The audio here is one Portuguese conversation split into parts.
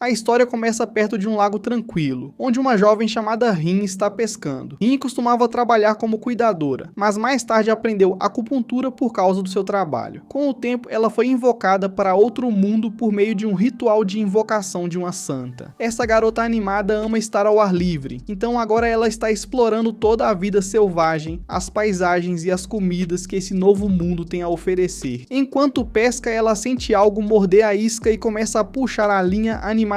A história começa perto de um lago tranquilo, onde uma jovem chamada Rin está pescando. Rin costumava trabalhar como cuidadora, mas mais tarde aprendeu acupuntura por causa do seu trabalho. Com o tempo, ela foi invocada para outro mundo por meio de um ritual de invocação de uma santa. Essa garota animada ama estar ao ar livre, então agora ela está explorando toda a vida selvagem, as paisagens e as comidas que esse novo mundo tem a oferecer. Enquanto pesca, ela sente algo morder a isca e começa a puxar a linha animadamente.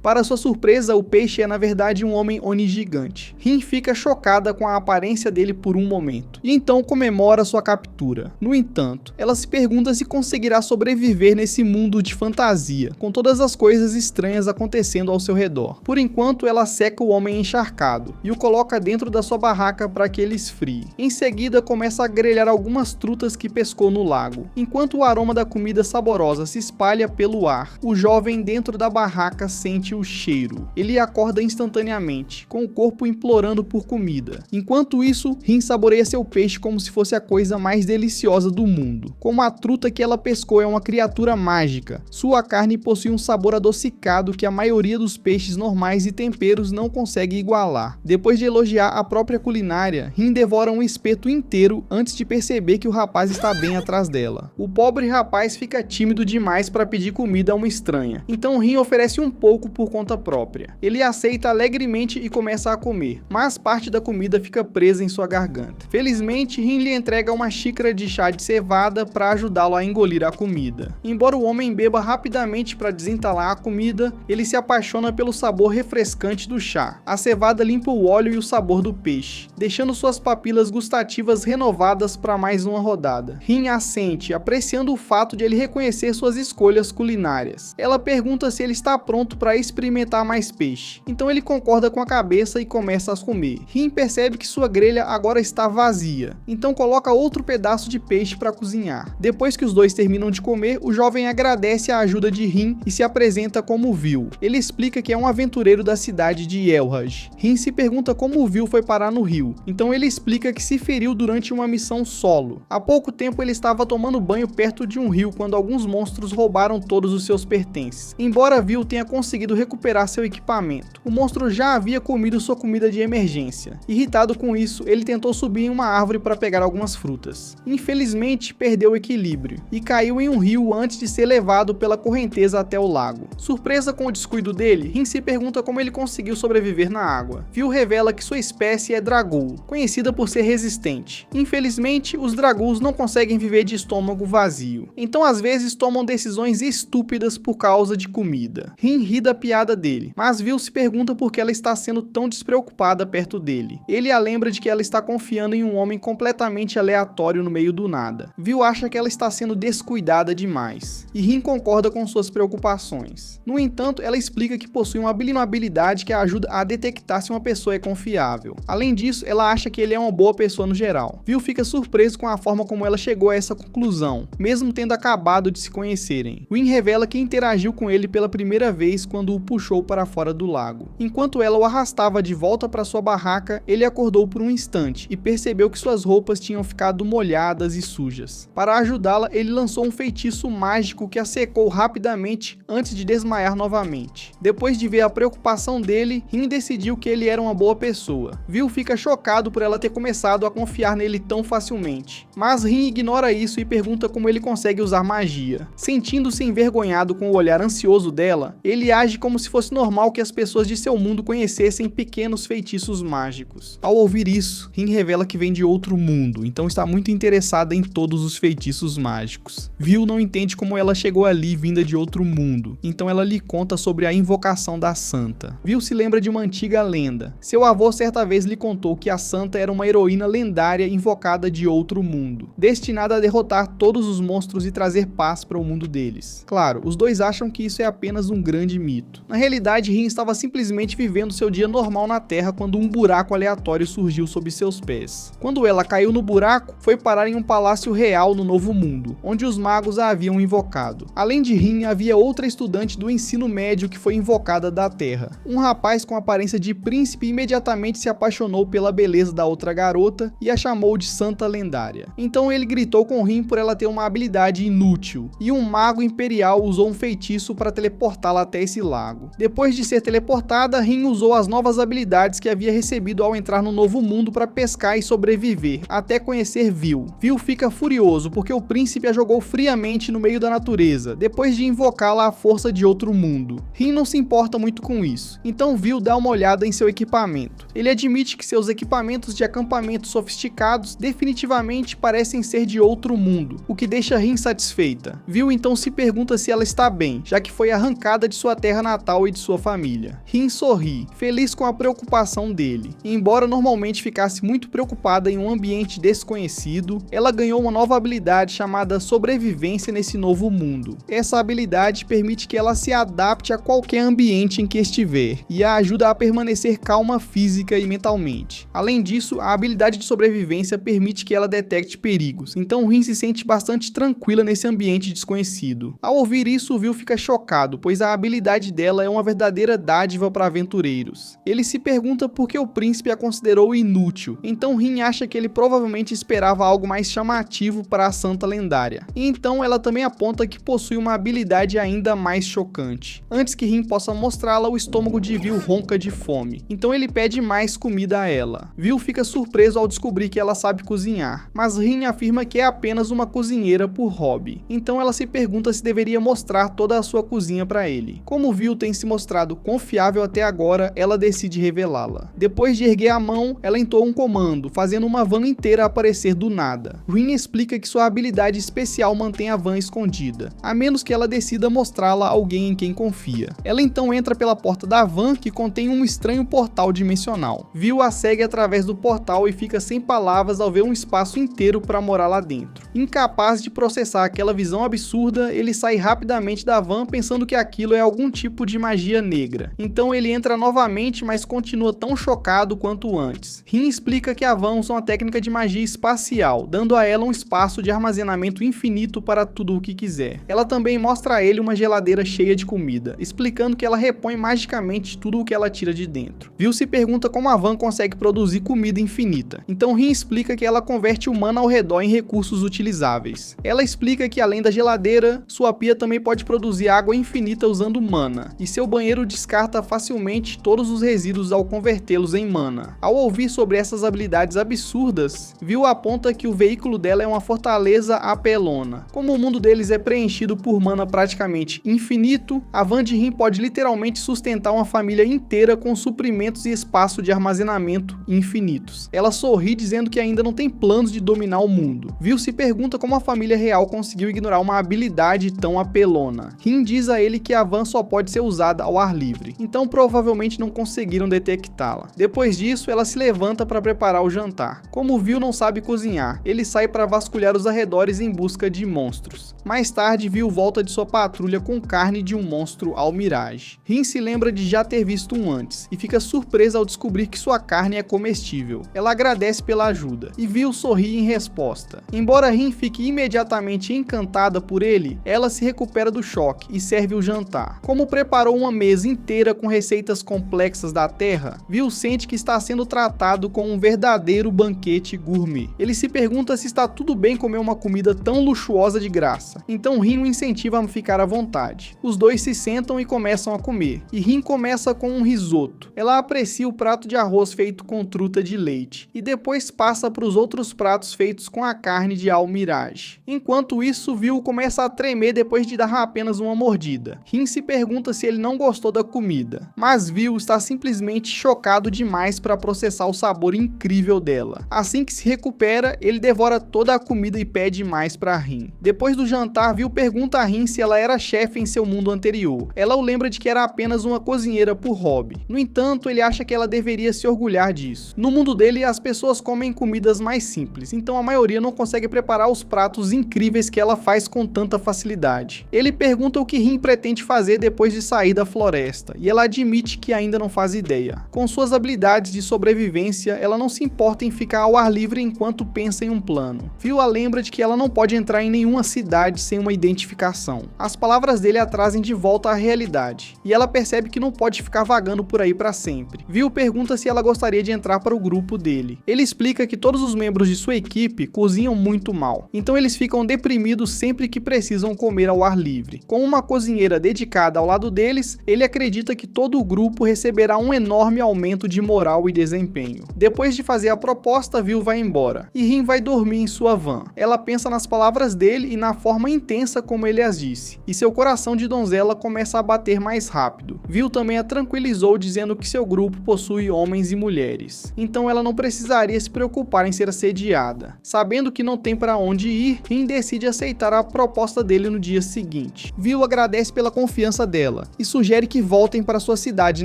Para sua surpresa, o peixe é na verdade um homem Oni gigante. Rin fica chocada com a aparência dele por um momento, e então comemora sua captura. No entanto, ela se pergunta se conseguirá sobreviver nesse mundo de fantasia, com todas as coisas estranhas acontecendo ao seu redor. Por enquanto, ela seca o homem encharcado, e o coloca dentro da sua barraca para que ele esfrie. Em seguida, começa a grelhar algumas trutas que pescou no lago. Enquanto o aroma da comida saborosa se espalha pelo ar, o jovem dentro da barraca sente o cheiro. Ele acorda instantaneamente, com o corpo implorando por comida. Enquanto isso, Rin saboreia seu peixe como se fosse a coisa mais deliciosa do mundo. Como a truta que ela pescou é uma criatura mágica, sua carne possui um sabor adocicado que a maioria dos peixes normais e temperos não consegue igualar. Depois de elogiar a própria culinária, Rin devora um espeto inteiro antes de perceber que o rapaz está bem atrás dela. O pobre rapaz fica tímido demais para pedir comida a uma estranha, então Rin oferece um pouco por conta própria. Ele aceita alegremente e começa a comer, mas parte da comida fica presa em sua garganta. Felizmente, Rin lhe entrega uma xícara de chá de cevada para ajudá-lo a engolir a comida. Embora o homem beba rapidamente para desentalar a comida, ele se apaixona pelo sabor refrescante do chá. A cevada limpa o óleo e o sabor do peixe, deixando suas papilas gustativas renovadas para mais uma rodada. Rin assente, apreciando o fato de ele reconhecer suas escolhas culinárias. Ela pergunta se ele está pronto para experimentar mais peixe, então ele concorda com a cabeça e começa a comer. Rin percebe que sua grelha agora está vazia, então coloca outro pedaço de peixe para cozinhar. Depois que os dois terminam de comer, o jovem agradece a ajuda de Rin e se apresenta como Vil. Ele explica que é um aventureiro da cidade de Elraj. Rin se pergunta como o Vil foi parar no rio, então ele explica que se feriu durante uma missão solo. Há pouco tempo ele estava tomando banho perto de um rio quando alguns monstros roubaram todos os seus pertences. Embora Vil tenha conseguido recuperar seu equipamento, o monstro já havia comido sua comida de emergência. Irritado com isso, ele tentou subir em uma árvore para pegar algumas frutas. Infelizmente, perdeu o equilíbrio e caiu em um rio antes de ser levado pela correnteza até o lago. Surpresa com o descuido dele, Rin se pergunta como ele conseguiu sobreviver na água. Vil revela que sua espécie é Dragul, conhecida por ser resistente. Infelizmente, os Draguls não conseguem viver de estômago vazio, então às vezes tomam decisões estúpidas por causa de comida. Rin ri da piada dele, mas Vil se pergunta por que ela está sendo tão despreocupada perto dele. Ele a lembra de que ela está confiando em um homem completamente aleatório no meio do nada. Vil acha que ela está sendo descuidada demais, e Rin concorda com suas preocupações. No entanto, ela explica que possui uma habilidade que a ajuda a detectar se uma pessoa é confiável. Além disso, ela acha que ele é uma boa pessoa no geral. Vil fica surpreso com a forma como ela chegou a essa conclusão, mesmo tendo acabado de se conhecerem. Rin revela que interagiu com ele pela primeira vez quando o puxou para fora do lago. Enquanto ela o arrastava de volta para sua barraca, ele acordou por um instante e percebeu que suas roupas tinham ficado molhadas e sujas. Para ajudá-la, ele lançou um feitiço mágico que a secou rapidamente antes de desmaiar novamente. Depois de ver a preocupação dele, Rin decidiu que ele era uma boa pessoa. Vil fica chocado por ela ter começado a confiar nele tão facilmente, mas Rin ignora isso e pergunta como ele consegue usar magia. Sentindo-se envergonhado com o olhar ansioso dela, ele age como se fosse normal que as pessoas de seu mundo conhecessem pequenos feitiços mágicos. Ao ouvir isso, Rin revela que vem de outro mundo, então está muito interessada em todos os feitiços mágicos. Vil não entende como ela chegou ali vinda de outro mundo, então ela lhe conta sobre a invocação da santa. Vil se lembra de uma antiga lenda. Seu avô certa vez lhe contou que a santa era uma heroína lendária invocada de outro mundo, destinada a derrotar todos os monstros e trazer paz para o mundo deles. Claro, os dois acham que isso é apenas um grande mito. Na realidade, Rin estava simplesmente vivendo seu dia normal na Terra quando um buraco aleatório surgiu sob seus pés. Quando ela caiu no buraco, foi parar em um palácio real no Novo Mundo, onde os magos a haviam invocado. Além de Rin, havia outra estudante do ensino médio que foi invocada da Terra. Um rapaz com aparência de príncipe imediatamente se apaixonou pela beleza da outra garota e a chamou de Santa Lendária. Então ele gritou com Rin por ela ter uma habilidade inútil, e um mago imperial usou um feitiço para teleportar teleportá-la até esse lago. Depois de ser teleportada, Rin usou as novas habilidades que havia recebido ao entrar no novo mundo para pescar e sobreviver, até conhecer Vil. Vil fica furioso porque o príncipe a jogou friamente no meio da natureza, depois de invocá-la à força de outro mundo. Rin não se importa muito com isso, então Vil dá uma olhada em seu equipamento. Ele admite que seus equipamentos de acampamento sofisticados definitivamente parecem ser de outro mundo, o que deixa Rin satisfeita. Vil então se pergunta se ela está bem, já que foi arrancada de sua terra natal e de sua família. Rin sorri, feliz com a preocupação dele. E embora normalmente ficasse muito preocupada em um ambiente desconhecido, ela ganhou uma nova habilidade chamada sobrevivência nesse novo mundo. Essa habilidade permite que ela se adapte a qualquer ambiente em que estiver, e a ajuda a permanecer calma física e mentalmente. Além disso, a habilidade de sobrevivência permite que ela detecte perigos, então Rin se sente bastante tranquila nesse ambiente desconhecido. Ao ouvir isso, Vil fica chocado, pois a habilidade dela é uma verdadeira dádiva para aventureiros. Ele se pergunta por que o príncipe a considerou inútil, então Rin acha que ele provavelmente esperava algo mais chamativo para a santa lendária. E então ela também aponta que possui uma habilidade ainda mais chocante. Antes que Rin possa mostrá-la, o estômago de Vil ronca de fome, então ele pede mais comida a ela. Vil fica surpreso ao descobrir que ela sabe cozinhar, mas Rin afirma que é apenas uma cozinheira por hobby, então ela se pergunta se deveria mostrar toda a sua cozinha para ele. Como Vil tem se mostrado confiável até agora, ela decide revelá-la. Depois de erguer a mão, ela entoa um comando, fazendo uma van inteira aparecer do nada. Rin explica que sua habilidade especial mantém a van escondida, a menos que ela decida mostrá-la a alguém em quem confia. Ela então entra pela porta da van, que contém um estranho portal dimensional. Vil a segue através do portal e fica sem palavras ao ver um espaço inteiro para morar lá dentro. Incapaz de processar aquela visão absurda, ele sai rapidamente da van pensando que aquilo é algum tipo de magia negra. Então ele entra novamente, mas continua tão chocado quanto antes. Rin explica que a van usa uma técnica de magia espacial, dando a ela um espaço de armazenamento infinito para tudo o que quiser. Ela também mostra a ele uma geladeira cheia de comida, explicando que ela repõe magicamente tudo o que ela tira de dentro. Vil se pergunta como a van consegue produzir comida infinita, então Rin explica que ela converte o mana ao redor em recursos utilizáveis. Ela explica que além da geladeira, sua pia também pode produzir água infinita usando mana, e seu banheiro descarta facilmente todos os resíduos ao convertê-los em mana. Ao ouvir sobre essas habilidades absurdas, Vil aponta que o veículo dela é uma fortaleza apelona. Como o mundo deles é preenchido por mana praticamente infinito, a van de Rin pode literalmente sustentar uma família inteira com suprimentos e espaço de armazenamento infinitos. Ela sorri dizendo que ainda não tem planos de dominar o mundo. Vil se pergunta como a família real conseguiu ignorar uma habilidade tão apelona. Rin diz a ele que a van só pode ser usada ao ar livre, então provavelmente não conseguiram detectá-la. Depois disso, ela se levanta para preparar o jantar. Como Vil não sabe cozinhar, ele sai para vasculhar os arredores em busca de monstros. Mais tarde, Vil volta de sua patrulha com carne de um monstro almirage. Rin se lembra de já ter visto um antes, e fica surpresa ao descobrir que sua carne é comestível. Ela agradece pela ajuda, e Vil sorri em resposta. Embora Rin fique imediatamente encantada por ele, ela se recupera do choque e serve o jantar. Como preparou uma mesa inteira com receitas complexas da terra, Vil sente que está sendo tratado como um verdadeiro banquete gourmet. Ele se pergunta se está tudo bem comer uma comida tão luxuosa de graça, então Rin o incentiva a ficar à vontade. Os dois se sentam e começam a comer, e Rin começa com um risoto. Ela aprecia o prato de arroz feito com truta de leite, e depois passa para os outros pratos feitos com a carne de almirage. Enquanto isso, Vil começa a tremer depois de dar apenas uma mordida. Rin se pergunta se ele não gostou da comida, mas Vil está simplesmente chocado demais para processar o sabor incrível dela. Assim que se recupera, ele devora toda a comida e pede mais para Rin. Depois do jantar, Vil pergunta a Rin se ela era chefe em seu mundo anterior. Ela o lembra de que era apenas uma cozinheira por hobby. No entanto, ele acha que ela deveria se orgulhar disso. No mundo dele, as pessoas comem comidas mais simples, então a maioria não consegue preparar os pratos incríveis que ela faz com tanta facilidade. Ele pergunta o que Rin pretende fazer depois de sair da floresta, e ela admite que ainda não faz ideia. Com suas habilidades de sobrevivência, ela não se importa em ficar ao ar livre enquanto pensa em um plano. Vil a lembra de que ela não pode entrar em nenhuma cidade sem uma identificação. As palavras dele a trazem de volta à realidade, e ela percebe que não pode ficar vagando por aí para sempre. Vil pergunta se ela gostaria de entrar para o grupo dele. Ele explica que todos os membros de sua equipe cozinham muito mal, então eles ficam deprimidos sempre que precisam comer ao ar livre. Com uma cozinheira dedicada ao lado deles, ele acredita que todo o grupo receberá um enorme aumento de moral e desempenho. Depois de fazer a proposta, Vil vai embora, e Rin vai dormir em sua van. Ela pensa nas palavras dele e na forma intensa como ele as disse, e seu coração de donzela começa a bater mais rápido. Vil também a tranquilizou dizendo que seu grupo possui homens e mulheres, então ela não precisaria se preocupar em ser assediada. Sabendo que não tem para onde ir, Rin decide aceitar a proposta dele no dia seguinte. Vil agradece pela confiança dela e sugere que voltem para sua cidade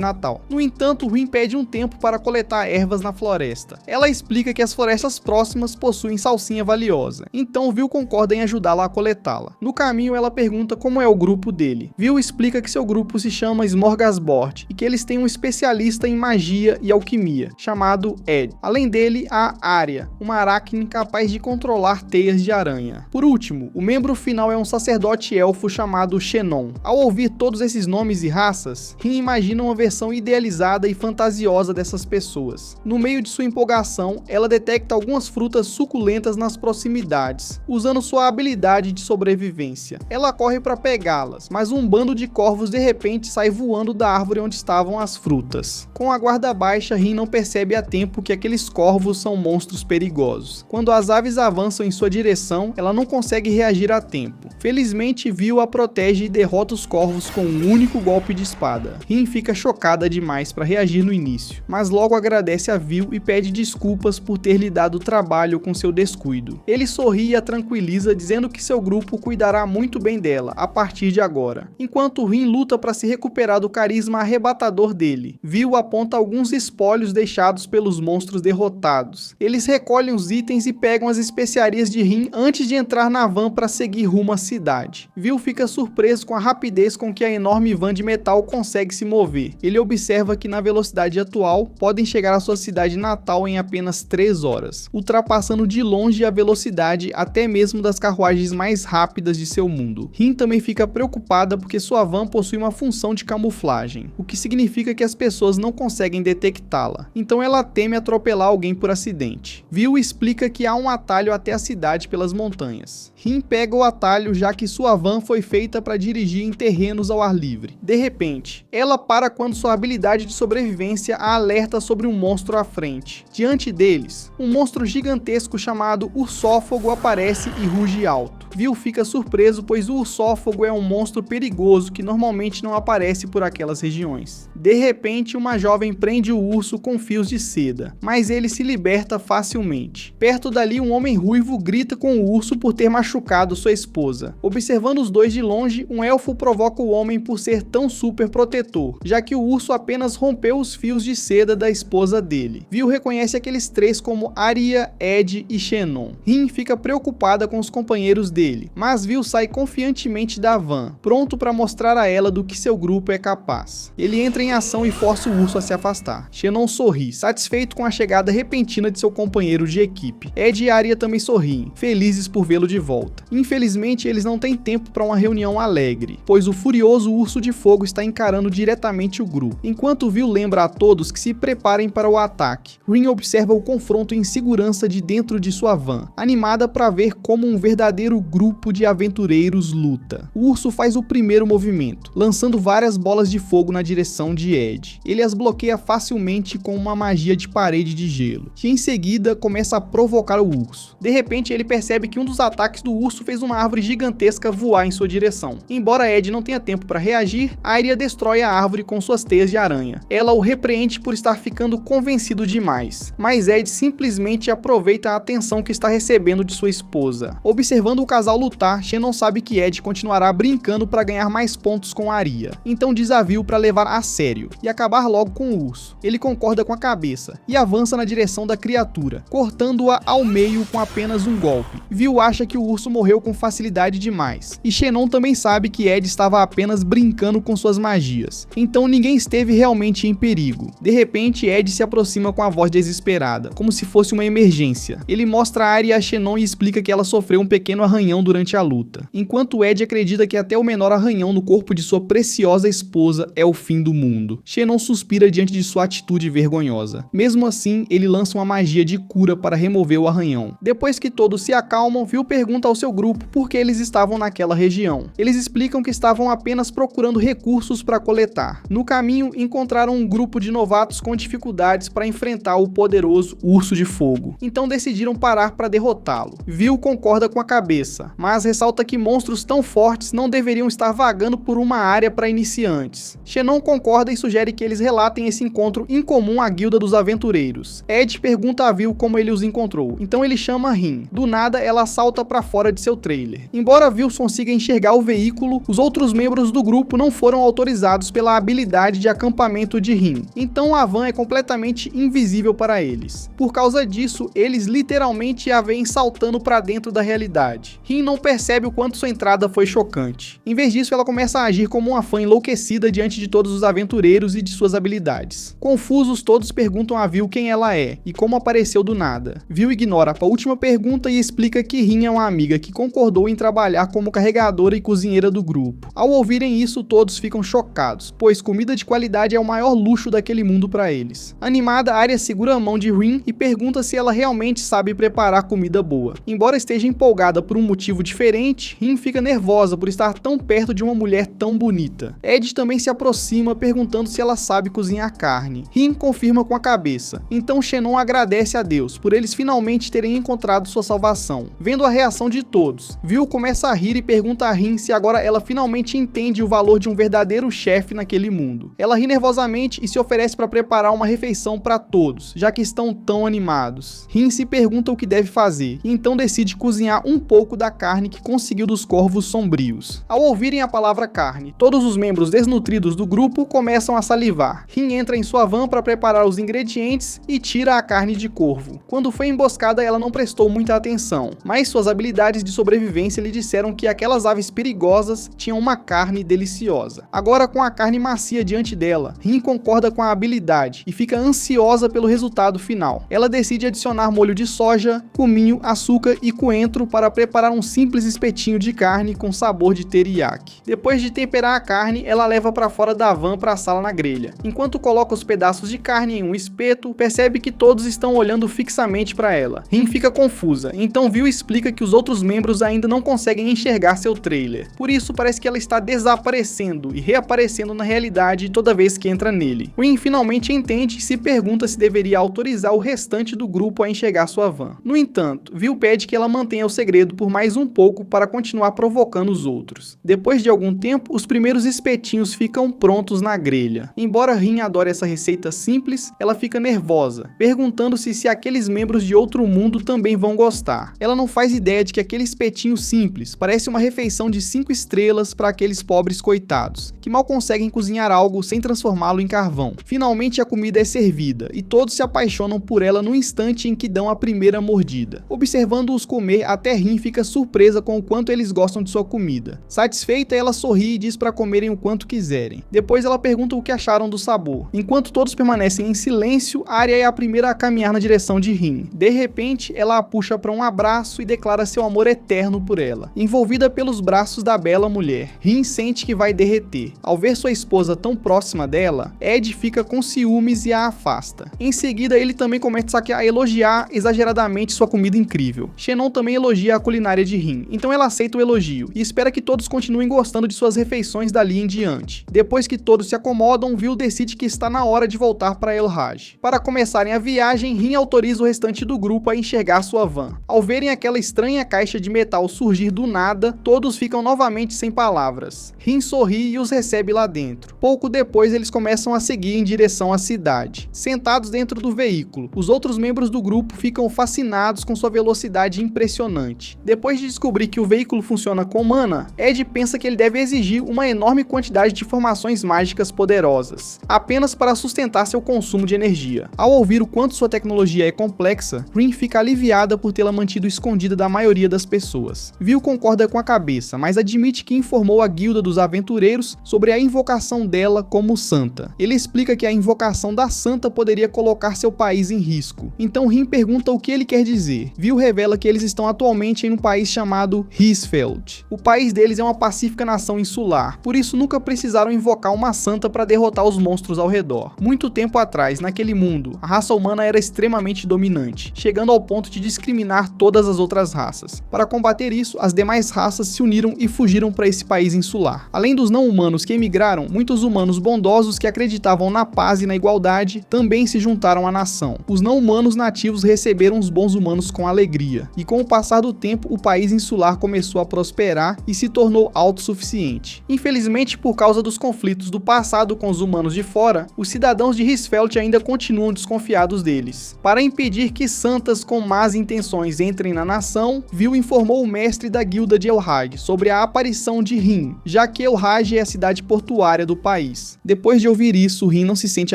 natal. No entanto, Rin pede um tempo para coletar ervas na floresta. Ela explica que as florestas próximas possuem salsinha valiosa, então Vil concorda em ajudá-la a coletá-la. No caminho, ela pergunta como é o grupo dele. Vil explica que seu grupo se chama Smorgasbord e que eles têm um especialista em magia e alquimia, chamado Ed. Além dele, há Arya, uma aracne capaz de controlar teias de aranha. Por último, o membro final é um sacerdote elfo chamado Xenon. Ao ouvir todos esses nomes e raças, Rin imagina uma versão idealizada e fantasiosa dessas pessoas. No meio de sua empolgação, ela detecta algumas frutas suculentas nas proximidades, usando sua habilidade de sobrevivência. Ela corre para pegá-las, mas um bando de corvos de repente sai voando da árvore onde estavam as frutas. Com a guarda baixa, Rin não percebe a tempo que aqueles corvos são monstros perigosos. Quando as aves avançam em sua direção, ela não consegue reagir a tempo. Felizmente, Vil a protege e derrota os corvos com um único golpe de espada. Rin fica chocada demais para reagir no início, mas logo agradece a Vil e pede desculpas por ter lhe dado trabalho com seu descuido. Ele sorri e a tranquiliza, dizendo que seu grupo cuidará muito bem dela a partir de agora. Enquanto Rin luta para se recuperar do carisma arrebatador dele, Vil aponta alguns espólios deixados pelos monstros derrotados. Eles recolhem os itens e pegam as especiarias de Rin antes de entrar na van para seguir rumo à cidade. Vil fica surpreso com a rapidez com que a enorme van de metal consegue se mover. Ele observa que na velocidade atual, podem chegar à sua cidade natal em apenas 3 horas, ultrapassando de longe a velocidade até mesmo das carruagens mais rápidas de seu mundo. Rin também fica preocupada porque sua van possui uma função de camuflagem, o que significa que as pessoas não conseguem detectá-la, então ela teme atropelar alguém por acidente. Vil explica que há um atalho até a cidade pelas montanhas. Rin pega o atalho já que sua van foi feita para dirigir em terrenos ao ar livre. De repente, ela para quando sua habilidade de sobrevivência a alerta sobre um monstro à frente. Diante deles, um monstro gigantesco chamado Ursófago aparece e ruge alto. Vil fica surpreso, pois o Ursófago é um monstro perigoso que normalmente não aparece por aquelas regiões. De repente, uma jovem prende o urso com fios de seda, mas ele se liberta facilmente. Perto dali, um homem ruivo grita com o urso por ter machucado sua esposa. Observando os dois de longe, um elfo provoca o homem por ser tão super protetor, já que o urso apenas rompeu os fios de seda da esposa dele. Vil reconhece aqueles três como Arya, Ed e Xenon. Rin fica preocupada com os companheiros dele, mas Vil sai confiantemente da van, pronto para mostrar a ela do que seu grupo é capaz. Ele entra em ação e força o urso a se afastar. Xenon sorri, satisfeito com a chegada repentina de seu companheiro de equipe. Ed e Arya também sorriem, felizes por vê-lo de volta. Infelizmente, eles não têm tempo para uma reunião alegre, pois o furioso urso de fogo está encarando diretamente o grupo. Enquanto Vil lembra a todos que se preparem para o ataque, Rin observa o confronto em segurança de dentro de sua van, animada para ver como um verdadeiro grupo de aventureiros luta. O urso faz o primeiro movimento, lançando várias bolas de fogo na direção de Ed. Ele as bloqueia facilmente com uma magia de parede de gelo, que em seguida começa a provocar o urso. De repente, ele percebe que um dos ataques do urso fez uma árvore gigantesca voar em sua direção. Embora Ed não tenha tempo para reagir, Arya destrói a árvore com suas teias de aranha. Ela o repreende por estar ficando convencido demais, mas Ed simplesmente aproveita a atenção que está recebendo de sua esposa. Observando o casal lutar, Xenon sabe que Ed continuará brincando para ganhar mais pontos com Arya, então desafio para levar a sério e acabar logo com o urso. Ele concorda com a cabeça e avança na direção da criatura, cortando-a ao meio com apenas um golpe. Vil acha que o urso morreu com facilidade demais, e Xenon também sabe que Ed estava apenas brincando com suas magias, então ninguém esteve realmente em perigo. De repente, Ed se aproxima com a voz desesperada, como se fosse uma emergência. Ele mostra a Arya a Xenon e explica que ela sofreu um pequeno arranhão durante a luta, enquanto Ed acredita que até o menor arranhão no corpo de sua preciosa esposa é o fim do mundo. Xenon suspira diante de sua atitude vergonhosa. Mesmo assim, ele lança uma magia de cura para remover o arranhão. Depois que todos se acalmam, Vil pergunta ao seu grupo por que eles estavam naquela região. Eles explicam que estavam estavam apenas procurando recursos para coletar. No caminho, encontraram um grupo de novatos com dificuldades para enfrentar o poderoso Urso de Fogo. Então decidiram parar para derrotá-lo. Vil concorda com a cabeça, mas ressalta que monstros tão fortes não deveriam estar vagando por uma área para iniciantes. Xenon concorda e sugere que eles relatem esse encontro incomum à Guilda dos Aventureiros. Ed pergunta a Vil como ele os encontrou, então ele chama Rin. Do nada, ela salta para fora de seu trailer. Embora Vil consiga enxergar o veículo, os outros membros do grupo não foram autorizados pela habilidade de acampamento de Rin, então a van é completamente invisível para eles. Por causa disso, eles literalmente a veem saltando para dentro da realidade. Rin não percebe o quanto sua entrada foi chocante. Em vez disso, ela começa a agir como uma fã enlouquecida diante de todos os aventureiros e de suas habilidades. Confusos, todos perguntam a Vil quem ela é e como apareceu do nada. Vil ignora a última pergunta e explica que Rin é uma amiga que concordou em trabalhar como carregadora e cozinheira do grupo. Ao ouvirem isso, todos ficam chocados, pois comida de qualidade é o maior luxo daquele mundo para eles. Animada, Arya segura a mão de Rin e pergunta se ela realmente sabe preparar comida boa. Embora esteja empolgada por um motivo diferente, Rin fica nervosa por estar tão perto de uma mulher tão bonita. Ed também se aproxima perguntando se ela sabe cozinhar carne. Rin confirma com a cabeça. Então Xenon agradece a Deus por eles finalmente terem encontrado sua salvação. Vendo a reação de todos, Vil começa a rir e pergunta a Rin se agora ela finalmente entende o valor de um verdadeiro chefe naquele mundo. Ela ri nervosamente e se oferece para preparar uma refeição para todos, já que estão tão animados. Rin se pergunta o que deve fazer e então decide cozinhar um pouco da carne que conseguiu dos corvos sombrios. Ao ouvirem a palavra carne, todos os membros desnutridos do grupo começam a salivar. Rin entra em sua van para preparar os ingredientes e tira a carne de corvo. Quando foi emboscada, ela não prestou muita atenção, mas suas habilidades de sobrevivência lhe disseram que aquelas aves perigosas tinham uma carne deliciosa. Agora, com a carne macia diante dela, Rin concorda com a habilidade e fica ansiosa pelo resultado final. Ela decide adicionar molho de soja, cominho, açúcar e coentro para preparar um simples espetinho de carne com sabor de teriyaki. Depois de temperar a carne, ela leva para fora da van para a sala na grelha. Enquanto coloca os pedaços de carne em um espeto, percebe que todos estão olhando fixamente para ela. Rin fica confusa, então Vil explica que os outros membros ainda não conseguem enxergar seu trailer. Por isso, parece que ela está desaparecendo e reaparecendo na realidade toda vez que entra nele. Rin finalmente entende e se pergunta se deveria autorizar o restante do grupo a enxergar sua van. No entanto, Vil pede que ela mantenha o segredo por mais um pouco para continuar provocando os outros. Depois de algum tempo, os primeiros espetinhos ficam prontos na grelha. Embora Rin adore essa receita simples, ela fica nervosa, perguntando-se se aqueles membros de outro mundo também vão gostar. Ela não faz ideia de que aquele espetinho simples parece uma refeição de 5 estrelas para aqueles pobres coitados, que mal conseguem cozinhar algo sem transformá-lo em carvão. Finalmente a comida é servida, e todos se apaixonam por ela no instante em que dão a primeira mordida. Observando-os comer, até Rin fica surpresa com o quanto eles gostam de sua comida. Satisfeita, ela sorri e diz para comerem o quanto quiserem. Depois ela pergunta o que acharam do sabor. Enquanto todos permanecem em silêncio, Arya é a primeira a caminhar na direção de Rin. De repente, ela a puxa para um abraço e declara seu amor eterno por ela. Envolvida pelos braços da bela mulher, Rin sente que vai derreter. Ao ver sua esposa tão próxima dela, Ed fica com ciúmes e a afasta. Em seguida, ele também começa a elogiar exageradamente sua comida incrível. Xenon também elogia a culinária de Rin, então ela aceita o elogio e espera que todos continuem gostando de suas refeições dali em diante. Depois que todos se acomodam, Vil decide que está na hora de voltar para El Hajj. Para começarem a viagem, Rin autoriza o restante do grupo a enxergar sua van. Ao verem aquela estranha caixa de metal surgir do nada, todos ficam novamente sem palavras. Rin sorri e os recebe lá dentro. Pouco depois, eles começam a seguir em direção à cidade. Sentados dentro do veículo, os outros membros do grupo ficam fascinados com sua velocidade impressionante. Depois de descobrir que o veículo funciona com mana, Ed pensa que ele deve exigir uma enorme quantidade de formações mágicas poderosas, apenas para sustentar seu consumo de energia. Ao ouvir o quanto sua tecnologia é complexa, Rin fica aliviada por tê-la mantido escondida da maioria das pessoas. Vil concorda com a cabeça, mas admite que informou a Guilda dos Aventureiros sobre a invocação dela como santa. Ele explica que a invocação da santa poderia colocar seu país em risco. Então Rin pergunta o que ele quer dizer. Vil revela que eles estão atualmente em um país chamado Hisfeld. O país deles é uma pacífica nação insular, por isso nunca precisaram invocar uma santa para derrotar os monstros ao redor. Muito tempo atrás, naquele mundo, a raça humana era extremamente dominante, chegando ao ponto de discriminar todas as outras raças. Para combater isso, as demais raças se uniram e fugiram para esse país insular. Além dos não-humanos que emigraram, muitos humanos bondosos que acreditavam na paz e na igualdade também se juntaram à nação. Os não-humanos nativos receberam os bons humanos com alegria, e com o passar do tempo o país insular começou a prosperar e se tornou autossuficiente. Infelizmente, por causa dos conflitos do passado com os humanos de fora, os cidadãos de Hisfeld ainda continuam desconfiados deles. Para impedir que santas com más intenções entrem na nação, Vil informou o mestre da guilda de Elraj sobre a aparição de Rin, já que Elraj é a cidade portuária do país. Depois de ouvir isso, Rin não se sente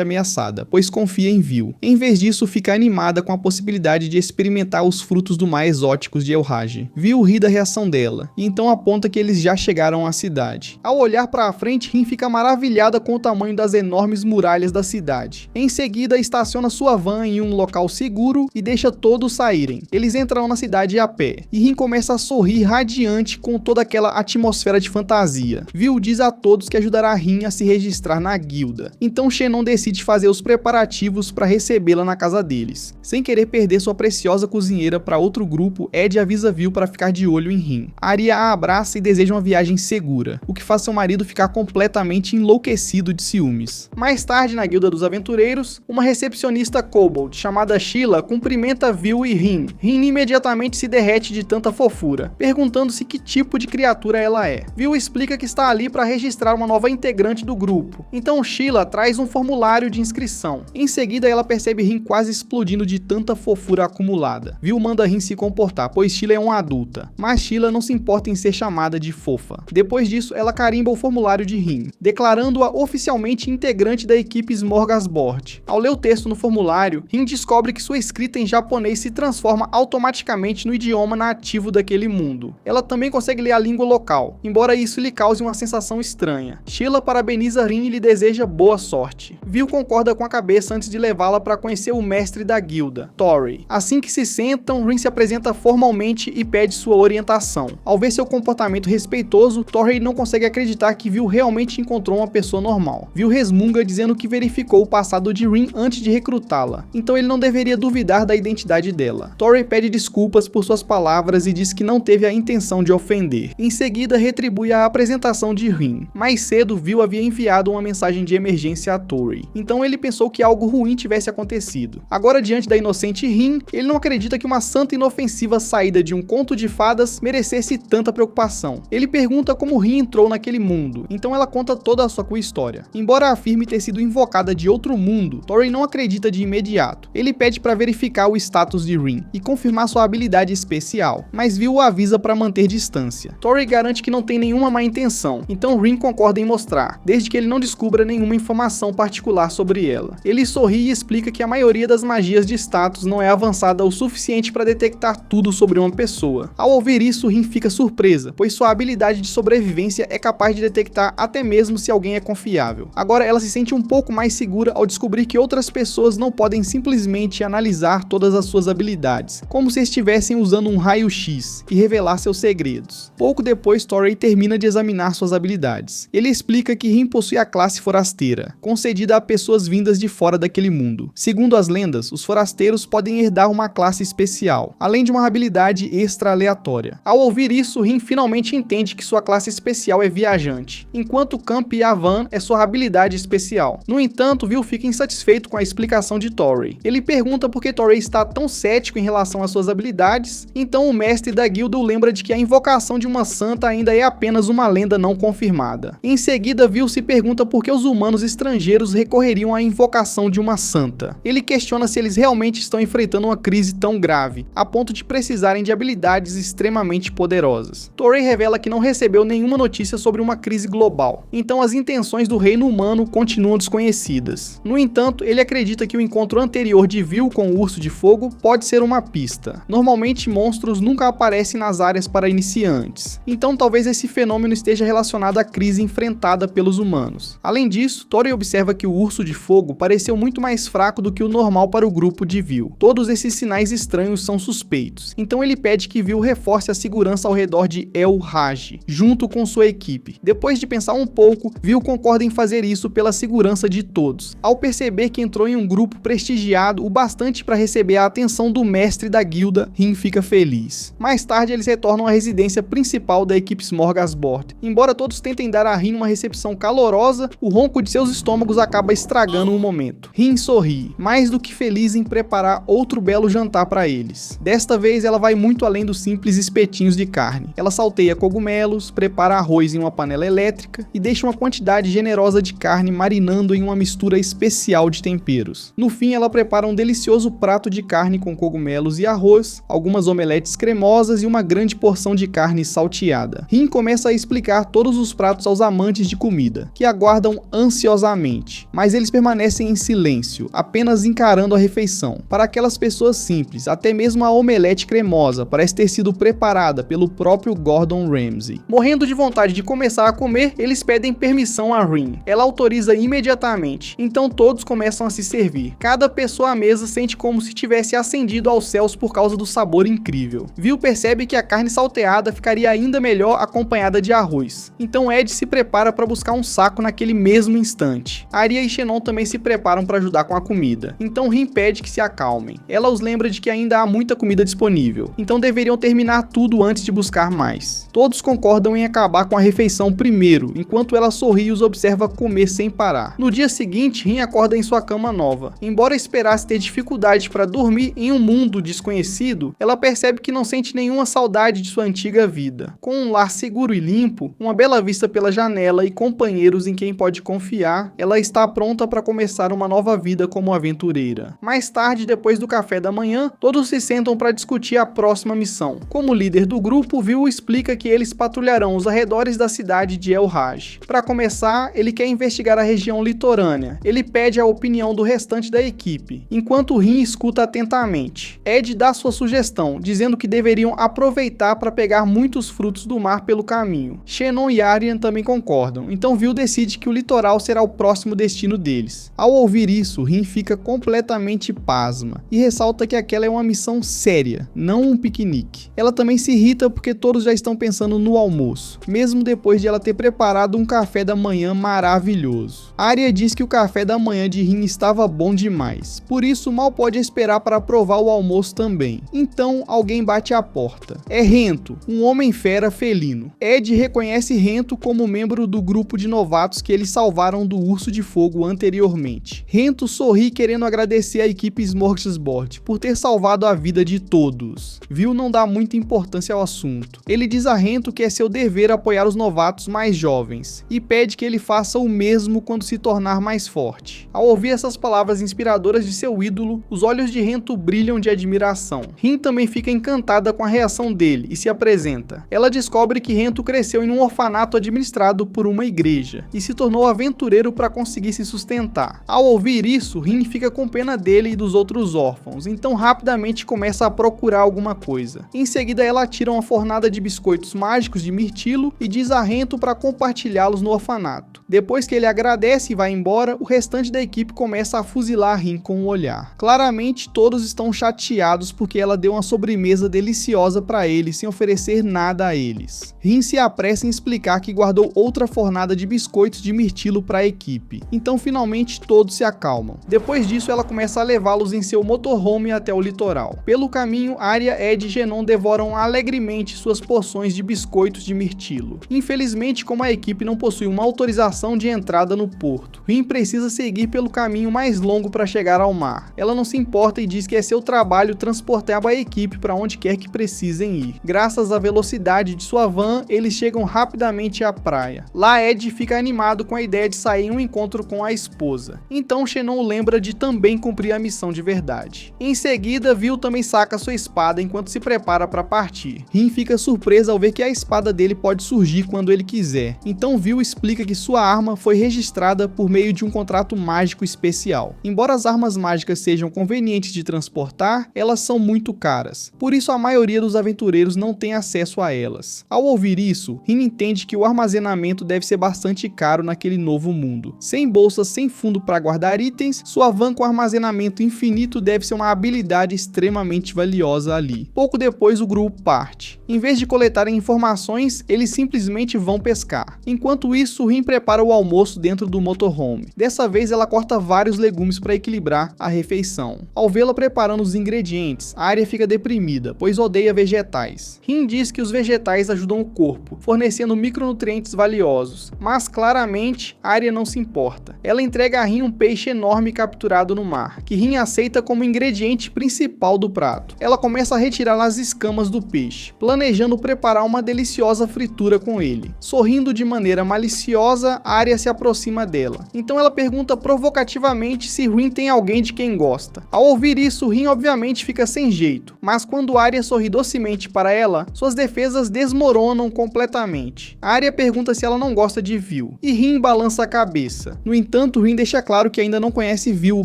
ameaçada, pois confia em Vil. Em vez disso, fica animada com a possibilidade de experimentar os frutos do mar exóticos de Elraj. Vil ri da reação dela, e então aponta que eles já chegaram à cidade. Ao olhar para frente, Rin fica maravilhada com o tamanho das enormes muralhas da cidade. Em seguida, estaciona sua van em um local seguro e deixa todos saírem. Eles entram na cidade a pé, e Rin começa a sorrir radiante com toda aquela atmosfera de fantasia. Vil diz a todos que ajudará Rin a se registrar na guilda. Então Xenon decide fazer os preparativos para recebê-la na casa deles. Sem querer perder sua preciosa cozinheira para outro grupo, Ed avisa Vil para ficar de olho em Rin. Arya a abraça e deseja uma viagem segura, o que faz seu marido ficar completamente enlouquecido de ciúmes. Mais tarde, na Guilda dos Aventureiros, uma recepcionista kobold chamada Sheila cumprimenta Vil e Rin. Rin imediatamente se derrete de tanta fofura, perguntando-se que tipo de criatura ela é. Vil explica que está ali para registrar uma nova integrante do grupo. Então Sheila traz um formulário de inscrição. Em seguida, ela percebe Rin quase explodindo de tanta fofura acumulada. Vil manda Rin se comportar, pois Sheila é uma adulta, mas Sheila não se importa em ser chamada de fofa. Depois disso, ela carimba o formulário de Rin, declarando-a oficialmente integrante da equipe Smorgasbord. Ao ler o texto no formulário, Rin descobre que sua escrita em japonês se transforma automaticamente no idioma nativo daquele mundo. Ela também consegue ler a língua local, embora isso lhe cause uma sensação estranha. Sheila parabeniza Rin e lhe deseja boa sorte. Vil concorda com a cabeça antes de levá-la para conhecer o mestre da guilda, Torri. Assim que se sentam, Rin se apresenta formalmente e pede sua orientação. Ao ver seu comportamento respeitoso, Torri não consegue acreditar que Vil realmente encontrou uma pessoa normal. Vil resmunga dizendo que verificou o passado de Rin antes de recrutá-la, então ele não deveria duvidar da identidade dela. Torri pede desculpas por suas palavras e diz que não teve a intenção de ofender. Em seguida, retribui a apresentação de Rin. Mais cedo, Vil havia enviado uma mensagem de emergência a Torri, então ele pensou que algo ruim tivesse acontecido. Agora, diante da inocente Rin, ele não acredita que uma santa inofensiva saída de um conto de fadas merecesse tanta preocupação. Ele pergunta como Rin entrou naquele mundo, então ela conta toda a sua história. Embora afirme ter sido invocada de outro mundo, Torri não acredita de imediato. Ele pede para verificar o status de Rin e confirmar sua habilidade especial, mas Vil o avisa para manter distância. Torri garante que não tem nenhuma má intenção, então Rin concorda em mostrar, desde que ele não descubra nenhuma informação particular sobre ela. Ele sorri e explica que a maioria das magias de status não é avançada o suficiente para detectar tudo sobre uma pessoa. Ao ouvir isso, Rin fica surpresa, pois sua habilidade de sobrevivência é capaz de detectar até mesmo se alguém é confiável. Agora ela se sente um pouco mais segura ao descobrir que outras pessoas não podem simplesmente analisar todas as suas habilidades, como se estivessem usando um raio-x e revelar seus segredos. Pouco depois, Torri termina de examinar suas habilidades. Ele explica que Rin possui a classe forasteira, concedida a pessoas vindas de fora daquele mundo. Segundo as lendas, os forasteiros podem herdar uma classe especial, além de uma habilidade extra aleatória. Ao ouvir isso, Rin finalmente entende que sua classe especial é viajante, enquanto Camp Yavan é sua habilidade especial. No entanto, Vil fica insatisfeito com a explicação de Torri. Ele pergunta por que Torri está tão cético em relação às suas habilidades, então o mestre da guilda o lembra de que a invocação de uma santa ainda é apenas uma lenda não confirmada. Em seguida, Vil se pergunta por que os humanos estrangeiros recorreriam à invocação de uma santa. Ele questiona se eles realmente estão enfrentando uma crise tão grave, a ponto de precisarem de habilidades extremamente poderosas. Torri revela que não recebeu nenhuma notícia sobre uma crise global, então as intenções do reino humano continuam desconhecidas. No entanto, ele acredita que o encontro anterior de Vil com o Urso de Fogo pode ser uma pista. Normalmente, monstros nunca aparecem nas áreas para iniciantes, então talvez esse fenômeno esteja relacionado à crise enfrentada pelos humanos. Além disso, Torri observa que o Urso de Fogo pareceu muito mais fraco do que o normal para o grupo de Vil. Todos esses sinais estranhos são suspeitos, então ele pede que Vil reforce a segurança ao redor de Elraj, junto com sua equipe. Depois de pensar um pouco, Vil concorda em fazer isso pela segurança de todos. Ao perceber que entrou em um grupo prestigiado o bastante para receber a atenção do mestre da guilda, Rin fica feliz. Mais tarde, eles retornam à residência principal da equipe Smorgasbord Smorgasbord. Embora todos tentem dar a Rin uma recepção calorosa, o ronco de seus estômagos acaba estragando o momento. Rin sorri, mais do que feliz em preparar outro belo jantar para eles. Desta vez ela vai muito além dos simples espetinhos de carne. Ela salteia cogumelos, prepara arroz em uma panela elétrica e deixa uma quantidade generosa de carne marinando em uma mistura especial de temperos. No fim, ela prepara um delicioso prato de carne com cogumelos e arroz, algumas omeletes cremosas e uma grande porção de carne salteada. Rin começa a explicar todos os pratos aos amantes de comida, que aguardam ansiosamente, mas eles permanecem em silêncio, apenas encarando a refeição. Para aquelas pessoas simples, até mesmo a omelete cremosa parece ter sido preparada pelo próprio Gordon Ramsay. Morrendo de vontade de começar a comer, eles pedem permissão a Rin. Ela autoriza imediatamente, então todos começam a se servir. Cada pessoa à mesa sente como se tivesse ascendido aos céus por causa do sabor incrível. Vil percebe que a carne salteada ficaria ainda melhor acompanhada de arroz, então Ed se prepara para buscar um saco naquele mesmo instante. Arya e Shannon também se preparam para ajudar com a comida, então Rin pede que se acalmem. Ela os lembra de que ainda há muita comida disponível, então deveriam terminar tudo antes de buscar mais. Todos concordam em acabar com a refeição primeiro, enquanto ela sorri e os observa comer sem parar. No dia seguinte, Rin acorda em sua cama nova. Embora esperasse ter dificuldade para dormir em um mundo desconhecido, ela percebe que não sente nenhuma saudade de sua antiga vida. Com um lar seguro e limpo, uma bela vista pela janela e companheiros em quem pode confiar, ela está pronta para começar uma nova vida como aventureira. Mais tarde, depois do café da manhã, todos se sentam para discutir a próxima missão. Como líder do grupo, Vil explica que eles patrulharão os arredores da cidade de El Raj. Para começar, ele quer investigar a região litorânea. Ele pede a opinião do restante da equipe, enquanto Rin escuta atentamente. Ed dá sua sugestão, dizendo que deveriam aproveitar para pegar muitos frutos do mar pelo caminho. Shannon e Arya também concordam, então Vil decide que o litoral será o próximo destino deles. Ao ouvir isso, Rin fica completamente pasma e ressalta que aquela é uma missão séria, não um piquenique. Ela também se irrita porque todos já estão pensando no almoço, mesmo depois de ela ter preparado um café da manhã maravilhoso. Arya diz que o café da manhã de Rin estava bom demais, por isso mal pode esperar para provar o almoço também. Então alguém bate à porta. É Rento, um homem-fera felino. Ed reconhece Rento como membro do grupo de novatos que eles salvaram do Urso de Fogo anteriormente. Rento sorri querendo agradecer a equipe Smorgasbord por ter salvado a vida de todos. Vil não dá muita importância ao assunto. Ele diz a Rento que é seu dever apoiar os novatos mais jovens e pede que ele faça o mesmo quando se tornar mais forte. Ao ouvir essas palavras inspiradoras de seu ídolo, os olhos de Rento brilham de admiração. Rin também fica encantada com a reação dele e se apresenta. Ela descobre que Rento cresceu em um orfanato administrado por uma igreja e se tornou aventureiro para conseguir se sustentar. Ao ouvir isso, Rin fica com pena dele e dos outros órfãos, então rapidamente começa a procurar alguma coisa. Em seguida, ela tira uma fornada de biscoitos mágicos de mirtilo e diz a Rento para compartilhá-los no orfanato. Depois que ele agradece e vai embora, o restante da equipe começa a fuzilar Rin com o olhar. Claramente, todos estão chateados porque ela deu uma sobremesa deliciosa para eles sem oferecer nada a eles. Rin se apressa em explicar que guardou outra fornada de biscoitos de mirtilo para a equipe. Então, finalmente, todos se acalmam. Depois disso, ela começa a levá-los em seu motorhome até o litoral. Pelo caminho, Arya, Ed e Shannon devoram alegremente suas porções de biscoitos de mirtilo. Infelizmente, como a equipe não possui uma autorização de entrada no porto, Rin precisa seguir pelo caminho mais longo para chegar ao mar. Ela não se importa e diz que é seu trabalho transportar a equipe para onde quer que precisem ir. Graças à velocidade de sua van, eles chegam rapidamente à praia. Lá, Ed fica animado com a ideia de sair em um encontro com a esposa. Então, Shannon o lembra de também cumprir a missão de verdade. Em seguida, Vil também saca sua espada enquanto se prepara para partir. Rin fica surpresa ao ver que a espada dele pode surgir quando ele quiser. Então, Vil explica que sua arma foi registrada por meio de um contrato mágico especial. Embora as armas mágicas sejam convenientes de transportar, elas são muito caras. Por isso, a maioria dos aventureiros não tem acesso a elas. Ao ouvir isso, Rin entende que o armazenamento deve ser bastante caro naquele novo mundo. Sem bolsas, sem fundo para guardar itens, sua van com armazenamento infinito deve ser uma habilidade extremamente valiosa ali. Pouco depois, o grupo parte. Em vez de coletarem informações, eles simplesmente vão pescar. Enquanto isso, Rin prepara o almoço dentro do motorhome. Dessa vez ela corta vários legumes para equilibrar a refeição. Ao vê-la preparando os ingredientes, Arya fica deprimida, pois odeia vegetais. Rin diz que os vegetais ajudam o corpo, fornecendo micronutrientes valiosos, mas claramente Arya não se importa. Ela entrega a Rin um peixe enorme capturado no mar, que Rin aceita como ingrediente principal do prato. Ela começa a retirar as escamas do peixe, planejando preparar uma deliciosa fritura com ele. Sorrindo de maneira maliciosa, Arya se aproxima dela. Então ela pergunta provocativamente se Rin tem alguém de quem gosta. Ao ouvir isso, Rin obviamente fica sem jeito, mas quando Arya sorri docemente para ela, suas defesas desmoronam completamente. Arya pergunta se ela não gosta de Vil, e Rin balança a cabeça. No entanto, Rin deixa claro que ainda não conhece Vil o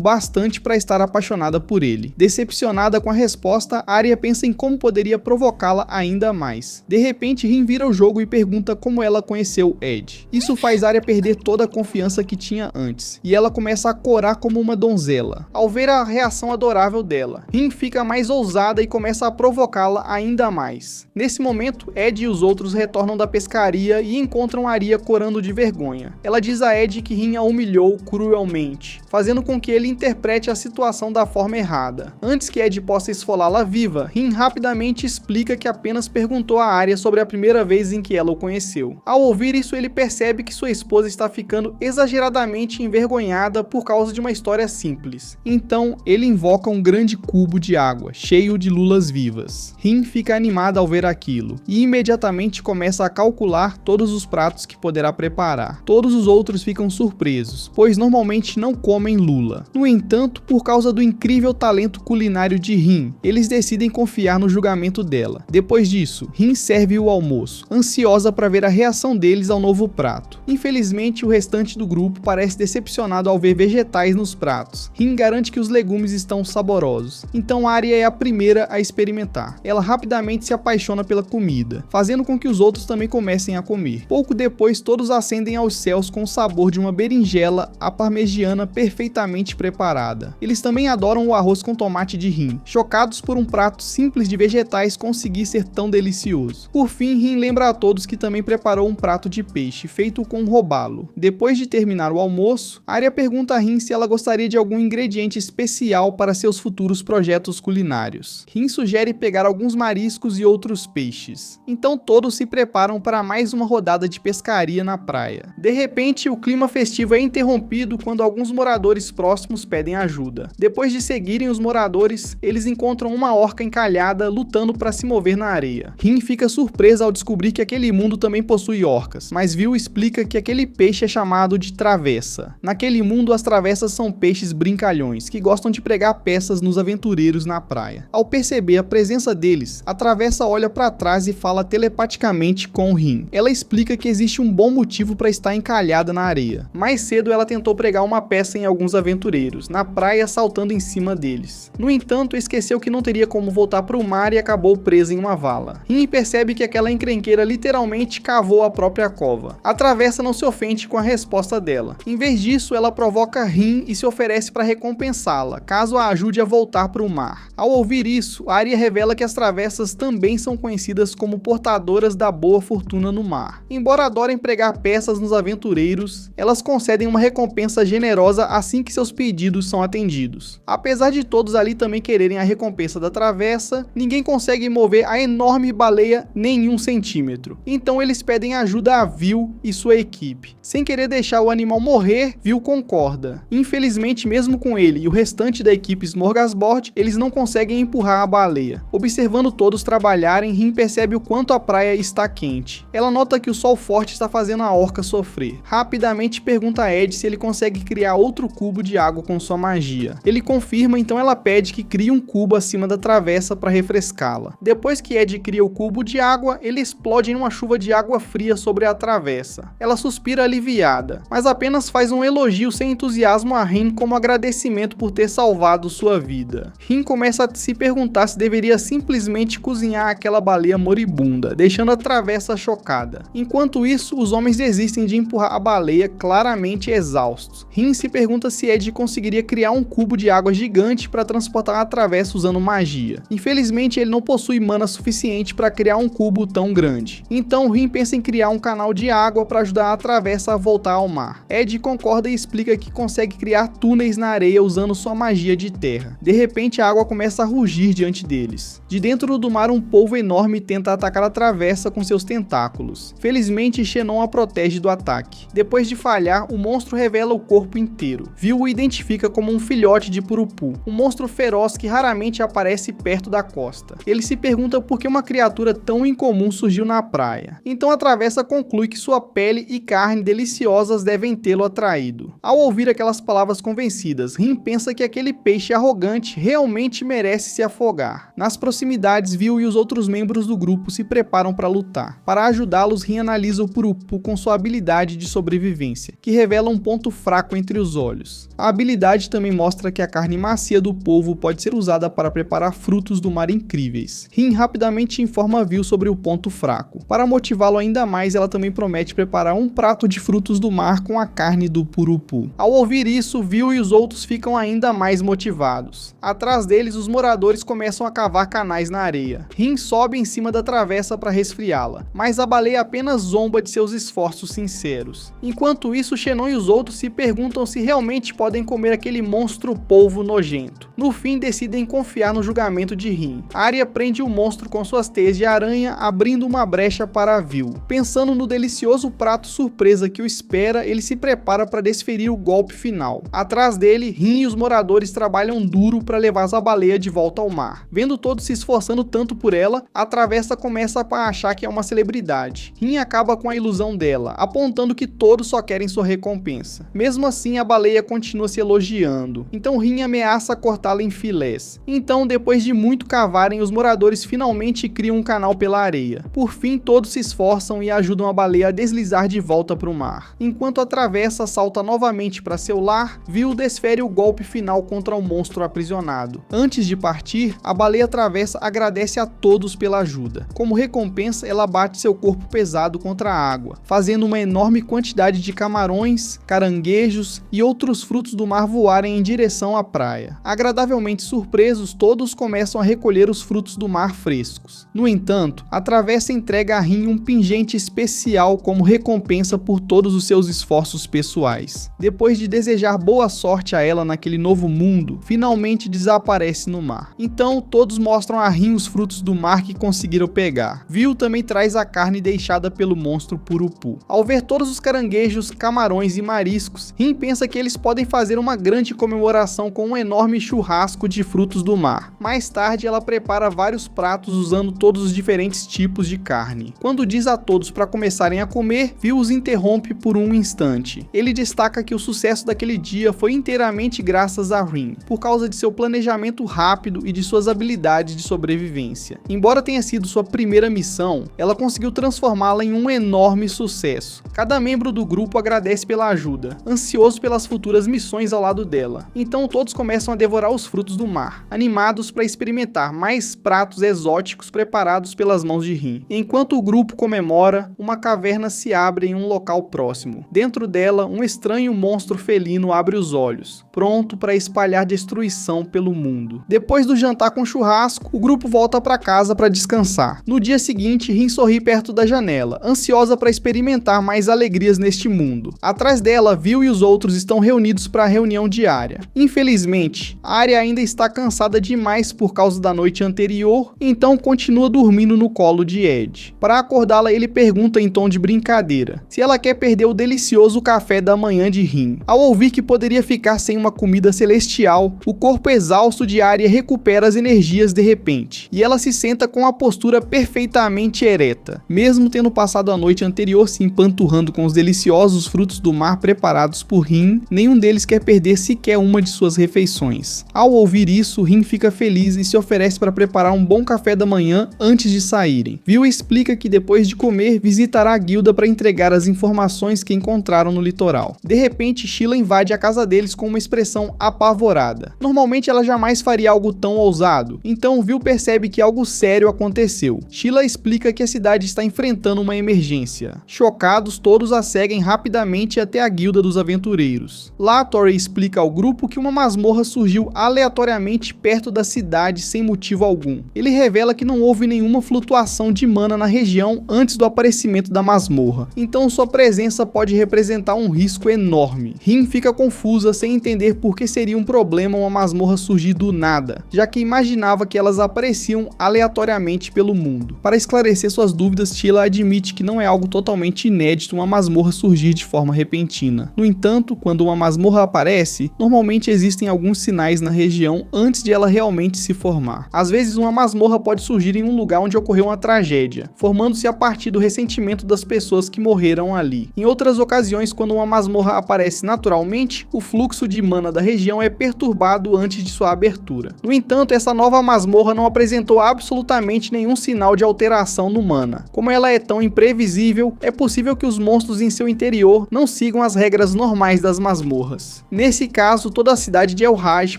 bastante para estar apaixonada por ele. Decepcionada com a resposta, Arya pensa em como poderia provocá-la ainda mais. De repente, Rin vira o jogo e pergunta como ela conheceu Ed. Isso faz Arya perder toda a confiança que tinha antes, e ela começa a corar como uma donzela. Ao ver a reação adorável dela, Rin fica mais ousada e começa a provocá-la ainda mais. Nesse momento, Ed e os outros retornam da pescaria e encontram Arya corando de vergonha. Ela diz a Ed que Rin a humilhou cruelmente, fazendo com que ele interprete a situação da forma errada. Antes que Ed possa esfolá-la viva, Rin rapidamente explica que apenas perguntou a Arya sobre a primeira vez em que ela o conheceu. Ao ouvir isso, ele percebe que sua esposa está ficando exageradamente envergonhada por causa de uma história simples. Então, ele invoca um grande cubo de água, cheio de lulas vivas. Rin fica animada ao ver aquilo, e imediatamente começa a calcular todos os pratos que poderá preparar. Todos os outros ficam surpresos, pois normalmente não comem lula. No entanto, por causa do incrível talento culinário de Rin, eles decidem confiar no julgamento dela. Depois disso, Rin serve o almoço, ansiosa para ver a reação deles ao novo prato. Infelizmente, o restante do grupo parece decepcionado ao ver vegetais nos pratos. Rin garante que os legumes estão saborosos, então Arya é a primeira a experimentar. Ela rapidamente se apaixona pela comida, fazendo com que os outros também comecem a comer. Pouco depois, todos ascendem aos céus com o sabor de uma berinjela à parmegiana perfeitamente preparada. Eles também adoram o arroz com tomate de Rin, chocados por um prato simples de vegetais conseguir ser tão delicioso. Por fim, Rin lembra a todos que também preparou um prato de peixe feito com robalo. Depois de terminar o almoço, Arya pergunta a Rin se ela gostaria de algum ingrediente especial para seus futuros projetos culinários. Rin sugere pegar alguns mariscos e outros peixes. Então todos se preparam para mais uma rodada de pescaria na praia. De repente, o clima festivo é interrompido quando alguns moradores próximos pedem ajuda. Depois de seguirem os moradores, eles encontram uma orca encalhada lutando para se mover na areia. Rin fica surpresa ao descobrir que aquele mundo também possui orcas, mas Vil explica que aquele peixe é chamado de travessa. Naquele mundo, as travessas são peixes brincalhões que gostam de pregar peças nos aventureiros na praia. Ao perceber a presença deles, a travessa olha para trás e fala telepaticamente com Rin. Ela explica que existe um bom motivo para estar encalhada na areia. Mais cedo, ela tentou pregar uma peça em alguns aventureiros, na praia, saltando em cima deles. No entanto, esqueceu que não teria como voltar para o mar e acabou presa em uma vala. Rin percebe que aquela encrenqueira literalmente cavou a própria cova. A travessa não se ofende com a resposta dela. Em vez disso, ela provoca Rin e se oferece para recompensá-la, caso a ajude a voltar para o mar. Ao ouvir isso, Arya revela que as travessas também são conhecidas como portadoras da boa fortuna no mar. Embora adorem pregar peças nos aventureiros, elas concedem uma recompensa generosa assim que seus pedidos são atendidos. Apesar de todos ali também quererem a recompensa da travessa, ninguém consegue mover a enorme baleia nem 1 centímetro. Então eles pedem ajuda a Vil e sua equipe. Sem querer deixar o animal morrer, Vil concorda. Infelizmente, mesmo com ele e o restante da equipe Smorgasbord, eles não conseguem empurrar a baleia. Observando todos trabalharem, Rin percebe o quanto a praia está quente. Ela nota que o sol forte está fazendo a orca sofrer. Rapidamente pergunta a Ed se ele consegue criar outro cubo de água com sua magia. Ele confirma, então ela pede que crie um cubo acima da travessa para refrescá-la. Depois que Ed cria o cubo de água, ele explode em uma chuva de água fria sobre a travessa. Ela suspira aliviada, mas apenas faz um elogio sem entusiasmo a Rin como agradecimento por ter salvado sua vida. Rin começa a se perguntar se deveria simplesmente cozinhar aquela baleia moribunda, deixando a travessa chocada. Enquanto isso, os homens desistem de empurrar a baleia, claramente exaustos. Rin se pergunta se Ed conseguiria criar um cubo de água gigante para transportar a travessa usando magia. Infelizmente, ele não possui mana suficiente suficiente para criar um cubo tão grande. Então Rin pensa em criar um canal de água para ajudar a Travessa a voltar ao mar. Ed concorda e explica que consegue criar túneis na areia usando sua magia de terra. De repente a água começa a rugir diante deles. De dentro do mar um polvo enorme tenta atacar a Travessa com seus tentáculos. Felizmente Xenon a protege do ataque. Depois de falhar, o monstro revela o corpo inteiro. Vil o identifica como um filhote de Purupu, um monstro feroz que raramente aparece perto da costa. Ele se pergunta por que uma criatura tão incomum surgiu na praia. Então a Travessa conclui que sua pele e carne deliciosas devem tê-lo atraído. Ao ouvir aquelas palavras convencidas, Rin pensa que aquele peixe arrogante realmente merece se afogar. Nas proximidades, Vil e os outros membros do grupo se preparam para lutar. Para ajudá-los, Rin analisa o Purupu com sua habilidade de sobrevivência, que revela um ponto fraco entre os olhos. A habilidade também mostra que a carne macia do polvo pode ser usada para preparar frutos do mar incríveis. Rin rapidamente informa Vil sobre o ponto fraco. Para motivá-lo ainda mais, ela também promete preparar um prato de frutos do mar com a carne do Purupu. Ao ouvir isso, Vil e os outros ficam ainda mais motivados. Atrás deles, os moradores começam a cavar canais na areia. Rin sobe em cima da Travessa para resfriá-la, mas a baleia apenas zomba de seus esforços sinceros. Enquanto isso, Xenon e os outros se perguntam se realmente podem comer aquele monstro polvo nojento. No fim, decidem confiar no julgamento de Rin. Arya prende o monstro com suas teias de aranha, abrindo uma brecha para Vil. Pensando no delicioso prato surpresa que o espera, ele se prepara para desferir o golpe final. Atrás dele, Rin e os moradores trabalham duro para levar a baleia de volta ao mar. Vendo todos se esforçando tanto por ela, a Travessa começa a achar que é uma celebridade. Rin acaba com a ilusão dela, apontando que todos só querem sua recompensa. Mesmo assim, a baleia continua se elogiando. Então Rin ameaça cortá-la em filés. Então, depois de muito cavarem, os moradores finalmente criam um canal pela areia. Por fim, todos se esforçam e ajudam a baleia a deslizar de volta para o mar. Enquanto a Travessa salta novamente para seu lar, Vil desfere o golpe final contra o monstro aprisionado. Antes de partir, a baleia Travessa agradece a todos pela ajuda. Como recompensa, ela bate seu corpo pesado contra a água, fazendo uma enorme quantidade de camarões, caranguejos e outros frutos do mar voarem em direção à praia. Agradavelmente surpresos, todos começam a recolher os frutos do mar frescos. No entanto, a Travessa entrega a Rin um pingente especial como recompensa por todos os seus esforços pessoais. Depois de desejar boa sorte a ela naquele novo mundo, finalmente desaparece no mar. Então, todos mostram a Rin os frutos do mar que conseguiram pegar. Vil também traz a carne deixada pelo monstro Purupu. Ao ver todos os caranguejos, camarões e mariscos, Rin pensa que eles podem fazer uma grande comemoração com um enorme churrasco de frutos do mar. Mais tarde, ela prepara vários pratos usando todos os diferentes tipos de carne. Quando diz a todos para começarem a comer, Vil os interrompe por um instante. Ele destaca que o sucesso daquele dia foi inteiramente graças a Rin, por causa de seu planejamento rápido e de suas habilidades de sobrevivência. Embora tenha sido sua primeira missão, ela conseguiu transformá-la em um enorme sucesso. Cada membro do grupo agradece pela ajuda, ansioso pelas futuras missões ao lado dela. Então todos começam a devorar os frutos do mar, animados para experimentar mais pratos exóticos preparados pelas mãos de Rin. Enquanto o grupo comemora, uma caverna se abre em um local próximo. Dentro dela, um estranho monstro felino abre os olhos, pronto para espalhar destruição pelo mundo. Depois do jantar com churrasco, o grupo volta para casa para descansar. No dia seguinte, Rin sorri perto da janela, ansiosa para experimentar mais alegrias neste mundo. Atrás dela, Vil e os outros estão reunidos para a reunião diária. Infelizmente, Arya ainda está cansada demais por causa da noite anterior, então continua dormindo no colo de Ed. Para acordá-la, ele pergunta em tom de brincadeira se ela quer perder o delicioso café da manhã de Rin. Ao ouvir que poderia ficar sem uma comida celestial, o corpo exausto de Arya recupera as energias de repente, e ela se senta com a postura perfeitamente ereta. Mesmo tendo passado a noite anterior se empanturrando com os deliciosos frutos do mar preparados por Rin, nenhum deles quer perder sequer uma de suas refeições. Ao ouvir isso, Rin fica feliz e se oferece para preparar um bom café da manhã antes de saírem. Vil explica que depois de comer, visitará a guilda para entregar as informações que encontraram no litoral. De repente, Sheila invade a casa deles com uma expressão apavorada. Normalmente ela jamais faria algo tão ousado, então Vil percebe que algo sério aconteceu. Sheila explica que a cidade está enfrentando uma emergência. Chocados, todos a seguem rapidamente até a guilda dos aventureiros. Lá, Tori explica ao grupo que uma masmorra surgiu aleatoriamente perto da cidade sem motivo algum. Ele revela que não houve nenhuma flutuação de mana na região antes do aparecimento da masmorra, então sua presença pode representar um risco enorme. Rin fica confusa sem entender por que seria um problema uma masmorra surgir do nada, já que imaginava que elas apareciam aleatoriamente pelo mundo. Para esclarecer suas dúvidas, Sheila admite que não é algo totalmente inédito uma masmorra surgir de forma repentina. No entanto, quando uma masmorra aparece, normalmente existem alguns sinais na região antes de ela realmente se formar. Às vezes uma masmorra pode surgir em um lugar onde ocorreu uma tragédia, formando-se a partir do ressentimento das pessoas que morreram ali. Em outras ocasiões, quando uma masmorra aparece naturalmente, o fluxo de mana da região é perturbado antes de sua abertura. No entanto, essa nova masmorra não apresentou absolutamente nenhum sinal de alteração no mana. Como ela é tão imprevisível, é possível que os monstros em seu interior não sigam as regras normais das masmorras. Nesse caso, toda a cidade de El-Haj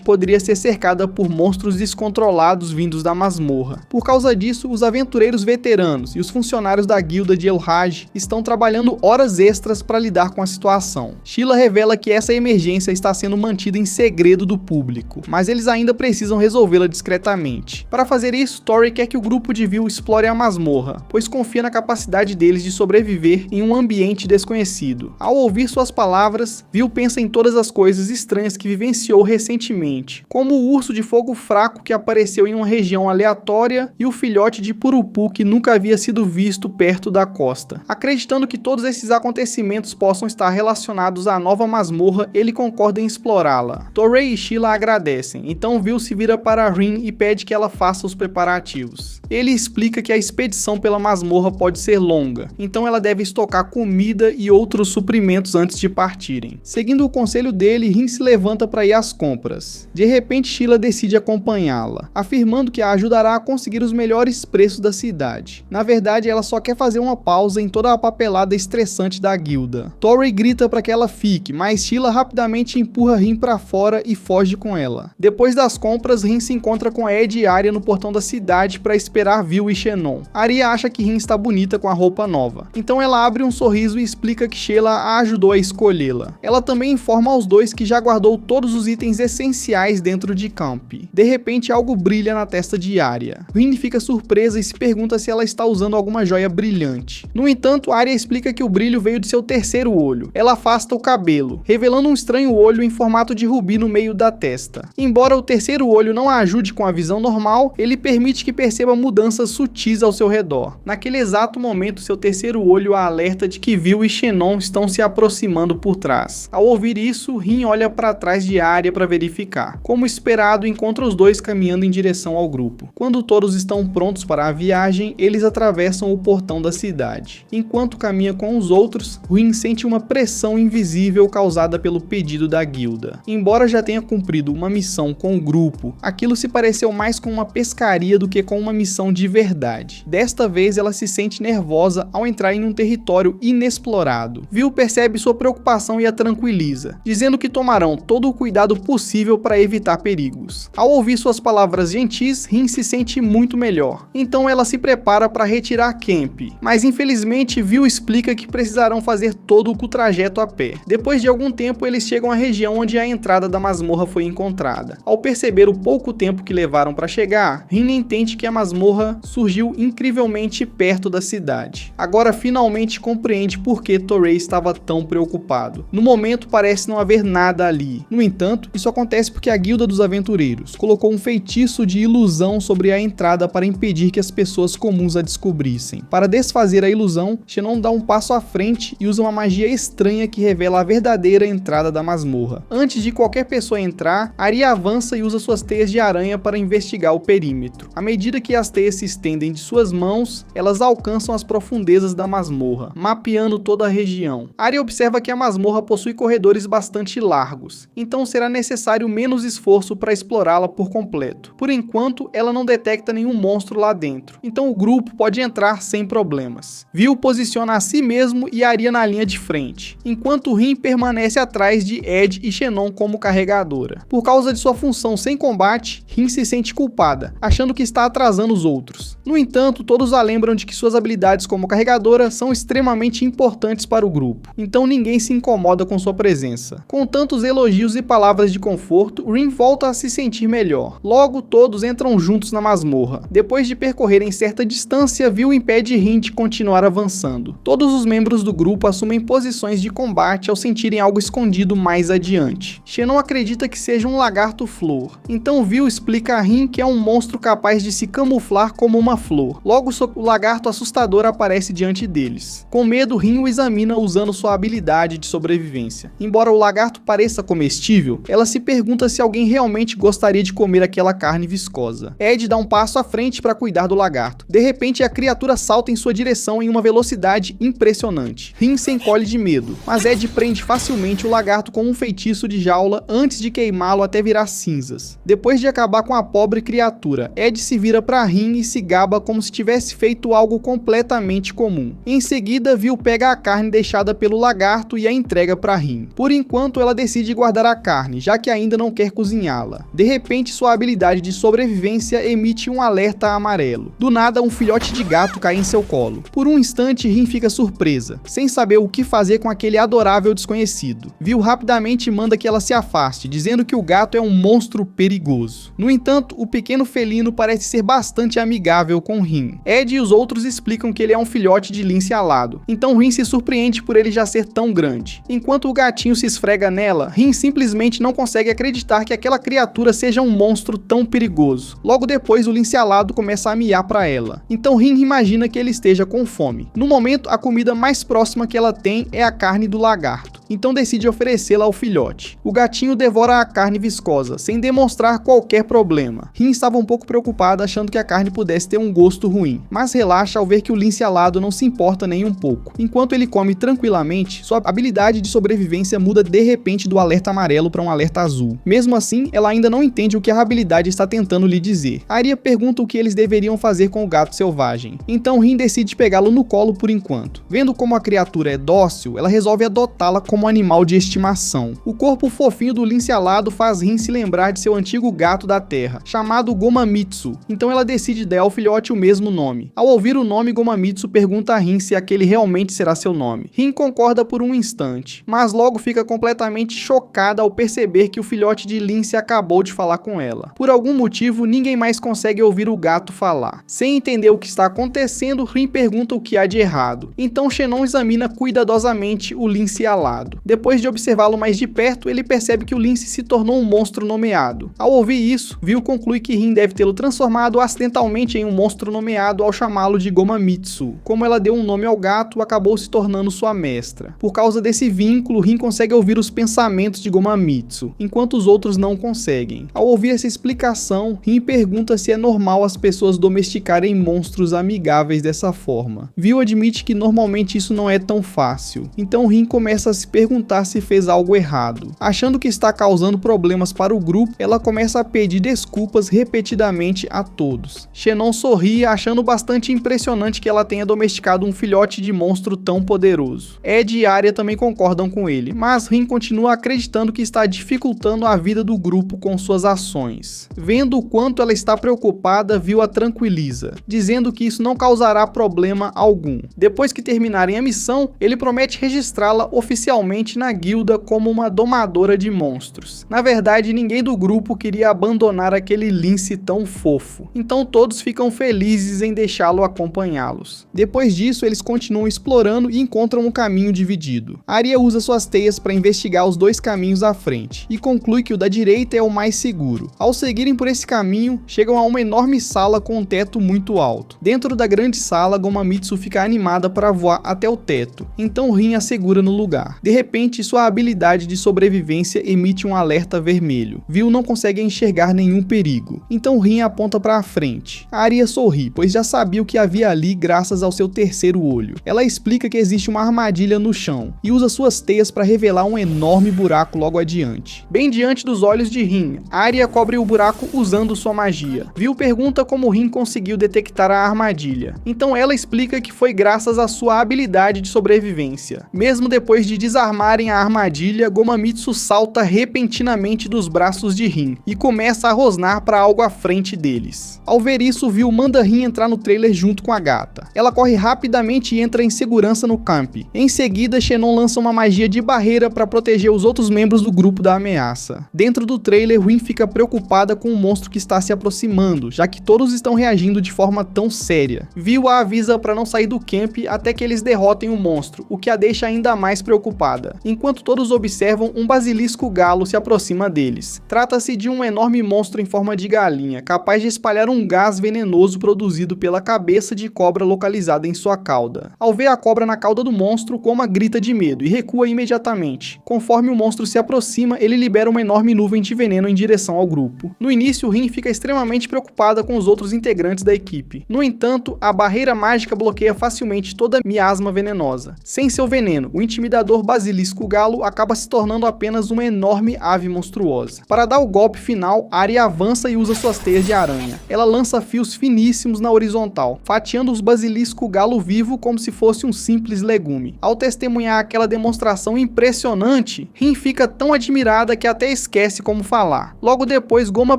poderia ser cercada por monstros descontrolados vindos da masmorra. Por causa disso, os aventureiros veteranos e os funcionários da guilda de El-Haj estão trabalhando horas extras para lidar com a situação. Sheila revela que essa emergência está sendo mantida em segredo do público, mas eles ainda precisam resolvê-la discretamente. Para fazer isso, Tori quer que o grupo de Vil explore a masmorra, pois confia na capacidade deles de sobreviver em um ambiente desconhecido. Ao ouvir suas palavras, Vil pensa em todas as coisas estranhas que vivenciou recentemente, como o urso de fogo fraco que apareceu em uma região aleatória e o filhote de Purupu que nunca havia sido visto perto da costa. Acreditando que todos esses acontecimentos possam estar relacionados à nova masmorra, ele concorda em explorá-la. Torrey e Sheila agradecem, então Vil se vira para Rin e pede que ela faça os preparativos. Ele explica que a expedição pela masmorra pode ser longa, então ela deve estocar comida e outros suprimentos antes de partirem. Seguindo o conselho dele, Rin se levanta para ir às compras. De repente, Sheila decide acompanhá-la, afirmando que a ajudará a conseguir os melhores preços da cidade. Na verdade, ela só quer fazer uma pausa em toda a papelada estressante da guilda. Tori grita para que ela fique, mas Sheila rapidamente empurra Rin para fora e foge com ela. Depois das compras, Rin se encontra com Ed e Arya no portão da cidade para esperar Vil e Xenon. Arya acha que Rin está bonita com a roupa nova, então ela abre um sorriso e explica que Sheila a ajudou a escolhê-la. Ela também informa aos dois que já guardou todos os itens essenciais dentro de Camp. De repente, algo brilha na testa de Arya. Rin fica surpresa e se pergunta se ela está usando alguma joia brilhante. No entanto, Arya explica que o brilho veio de seu terceiro olho. Ela afasta o cabelo, revelando um estranho olho em formato de rubi no meio da testa. Embora o terceiro olho não a ajude com a visão normal, ele permite que perceba mudanças sutis ao seu redor. Naquele exato momento, seu terceiro olho a alerta de que Vil e Xenon estão se aproximando por trás. Ao ouvir isso, Rin olha para trás de Arya para verificar. Como esperado, encontra os dois caminhando em direção ao grupo. Quando todos estão prontos para a viagem, eles atravessam o portão da cidade. Enquanto caminha com os outros, Rin sente uma pressão invisível causada pelo pedido da guilda. Embora já tenha cumprido uma missão com o grupo, aquilo se pareceu mais com uma pescaria do que com uma missão de verdade. Desta vez, ela se sente nervosa ao entrar em um território inexplorado. Vil percebe sua preocupação e a tranquiliza, dizendo que tomarão todo o cuidado possível para evitar perigos. Ao ouvir suas palavras gentis, Rin se sente muito melhor. Então ela se prepara para retirar Camp, mas infelizmente Vil explica que precisarão fazer todo o trajeto a pé. Depois de algum tempo, eles chegam à região onde a entrada da masmorra foi encontrada. Ao perceber o pouco tempo que levaram para chegar, Rin entende que a masmorra surgiu incrivelmente perto da cidade. Agora finalmente compreende por que Torrey estava tão preocupado. No momento parece não haver nada ali. No entanto, isso acontece porque a Guilda dos Aventureiros colocou um feitiço de ilusão sobre a entrada para impedir que as pessoas comuns a descobrissem. Para desfazer a ilusão, Xenon dá um passo à frente e usa uma magia estranha que revela a verdadeira entrada da masmorra. Antes de qualquer pessoa entrar, Arya avança e usa suas teias de aranha para investigar o perímetro. À medida que as teias se estendem de suas mãos, elas alcançam as profundezas da masmorra, mapeando toda a região. Arya observa que a masmorra possui corredores bastante largos, então será necessário menos esforço para explorá-la por completo. Por enquanto, ela não detecta nenhum monstro lá dentro, então o grupo pode entrar sem problemas. Vil posiciona a si mesmo e Arya na linha de frente, enquanto Rin permanece atrás de Ed e Xenon como carregadora. Por causa de sua função sem combate, Rin se sente culpada, achando que está atrasando os outros. No entanto, todos a lembram de que suas habilidades como carregadora são extremamente importantes para o grupo, então ninguém se incomoda com sua presença. Com tantos elogios e palavras de conforto, Rin volta a se sentir melhor. Logo, todos entram juntos na masmorra. Depois de percorrerem certa distância, Vil impede Rin de continuar avançando. Todos os membros do grupo assumem posições de combate ao sentirem algo escondido mais adiante. Xenon acredita que seja um lagarto-flor, então Vil explica a Rin que é um monstro capaz de se camuflar como uma flor. Logo, o lagarto assustador aparece diante deles. Com medo, Rin o examina usando sua habilidade de sobrevivência. Embora o lagarto pareça comestível, ela se pergunta se alguém realmente gostaria de comer aquela carne viscosa. Ed dá um passo à frente para cuidar do lagarto. De repente, a criatura salta em sua direção em uma velocidade impressionante. Rin se encolhe de medo, mas Ed prende facilmente o lagarto com um feitiço de jaula antes de queimá-lo até virar cinzas. Depois de acabar com a pobre criatura, Ed se vira para Rin e se gaba como se tivesse feito algo completamente comum. Em seguida, Vil pega a carne deixada pelo lagarto e a entrega para Rin. Por enquanto, ela decide guardar a carne, já que ainda não quer cozinhá-la. De repente, sua habilidade de sobrevivência emite um alerta amarelo. Do nada, um filhote de gato cai em seu colo. Por um instante, Rin fica surpresa, sem saber o que fazer com aquele adorável desconhecido. Vil rapidamente manda que ela se afaste, dizendo que o gato é um monstro perigoso. No entanto, o pequeno felino parece ser bastante amigável com Rin. Ed e os outros explicam que ele é um filhote de lince alado, então Rin se surpreende por ele já ser tão grande. Enquanto o gatinho se esfrega nela, Rin simplesmente não consegue acreditar que aquela criatura seja um monstro tão perigoso. Logo depois, o lince alado começa a miar para ela, então Rin imagina que ele esteja com fome. No momento, a comida mais próxima que ela tem é a carne do lagarto, então decide oferecê-la ao filhote. O gatinho devora a carne viscosa, sem demonstrar qualquer problema. Rin estava um pouco preocupada, achando que a carne pudesse ter um gosto ruim, mas relaxa ao ver que o lince alado não se importa nem um pouco. Enquanto ele come tranquilamente, sua habilidade de sobrevivência muda de repente do alerta amarelo para um alerta azul. Mesmo assim, ela ainda não entende o que a habilidade está tentando lhe dizer. Arya pergunta o que eles deveriam fazer com o gato selvagem, então Rin decide pegá-lo no colo por enquanto. Vendo como a criatura é dócil, ela resolve adotá-la como animal de estimação. O corpo fofinho do lince alado faz Rin se lembrar de seu antigo gato da terra, chamado Gomamitsu, então ela decide dar ao filhote o mesmo nome. Ao ouvir o nome, Gomamitsu pergunta a Rin se aquele realmente será seu nome. Rin concorda por um instante, mas logo fica completamente chocada ao perceber que o filhote de lince acabou de falar com ela. Por algum motivo, ninguém mais consegue ouvir o gato falar. Sem entender o que está acontecendo, Rin pergunta o que há de errado. Então Xenon examina cuidadosamente o lince alado. Depois de observá-lo mais de perto, ele percebe que o lince se tornou um monstro nomeado. Ao ouvir isso, Vil conclui que Rin deve tê-lo transformado acidentalmente em um monstro nomeado ao chamá-lo de Gomamitsu. Como ela deu um nome ao gato, acabou se tornando sua mestra. Por causa desse vínculo, Rin consegue ouvir os pensamentos de Gomamitsu, enquanto os outros não conseguem. Ao ouvir essa explicação, Rin pergunta se é normal as pessoas domesticarem monstros amigáveis dessa forma. Vil admite que normalmente isso não é tão fácil, então Rin começa a se perguntar se fez algo errado. Achando que está causando problemas para o grupo, ela começa a pedir desculpas repetidamente a todos. Xenon sorri, achando bastante impressionante que ela tenha domesticado um filhote de monstro tão poderoso. Ed e Arya também concordam com ele, mas Rin continua acreditando que está dificultando a vida do grupo com suas ações. Vendo o quanto ela está preocupada, Vil a tranquiliza, dizendo que isso não causará problema algum. Depois que terminarem a missão, ele promete registrá-la oficialmente na guilda como uma domadora de monstros. Na verdade, ninguém do grupo queria abandonar aquele lince tão fofo, então todos ficam felizes em deixá-lo acompanhá-los. Depois disso, eles continuam explorando e encontram um caminho dividido. Arya usa suas teias para investigar os dois caminhos à frente e conclui que o da direita é o mais seguro. Ao seguirem por esse caminho, chegam a uma enorme sala com um teto muito alto. Dentro da grande sala, Gomamitsu fica animada para voar até o teto, então Rin a segura no lugar. De repente, sua habilidade de sobrevivência emite um alerta vermelho. Vil não consegue enxergar nenhum perigo, então Rin aponta para a frente. Arya sorri, pois já sabia o que havia ali graças ao seu terceiro olho. Ela explica que existe uma armadilha no chão e usa suas teias para revelar um enorme buraco logo adiante. Bem diante dos olhos de Rin, Arya cobre o buraco usando sua magia. Vil pergunta como Rin conseguiu detectar a armadilha, então ela explica que foi graças à sua habilidade de sobrevivência. Mesmo depois de desarmarem a armadilha, Gomamitsu salta repentinamente dos braços de Rin e começa a rosnar para algo à frente deles. Ao ver isso, Vil manda Rin entrar no trailer junto com a gata. Ela corre rapidamente e entra em segurança no camp. Em seguida, Xenon lança uma magia de barreira para proteger os outros membros do grupo da ameaça. Dentro do trailer, Rin fica preocupada com o monstro que está se aproximando, já que que todos estão reagindo de forma tão séria. Viu a avisa para não sair do camp até que eles derrotem o monstro, o que a deixa ainda mais preocupada. Enquanto todos observam, um basilisco galo se aproxima deles. Trata-se de um enorme monstro em forma de galinha, capaz de espalhar um gás venenoso produzido pela cabeça de cobra localizada em sua cauda. Ao ver a cobra na cauda do monstro, Goma grita de medo e recua imediatamente. Conforme o monstro se aproxima, ele libera uma enorme nuvem de veneno em direção ao grupo. No início, Rin fica extremamente preocupada com os outros integrantes da equipe. No entanto, a barreira mágica bloqueia facilmente toda miasma venenosa. Sem seu veneno, o intimidador basilisco galo acaba se tornando apenas uma enorme ave monstruosa. Para dar o golpe final, Arya avança e usa suas teias de aranha. Ela lança fios finíssimos na horizontal, fatiando os basilisco galo vivo como se fosse um simples legume. Ao testemunhar aquela demonstração impressionante, Rin fica tão admirada que até esquece como falar. Logo depois, Goma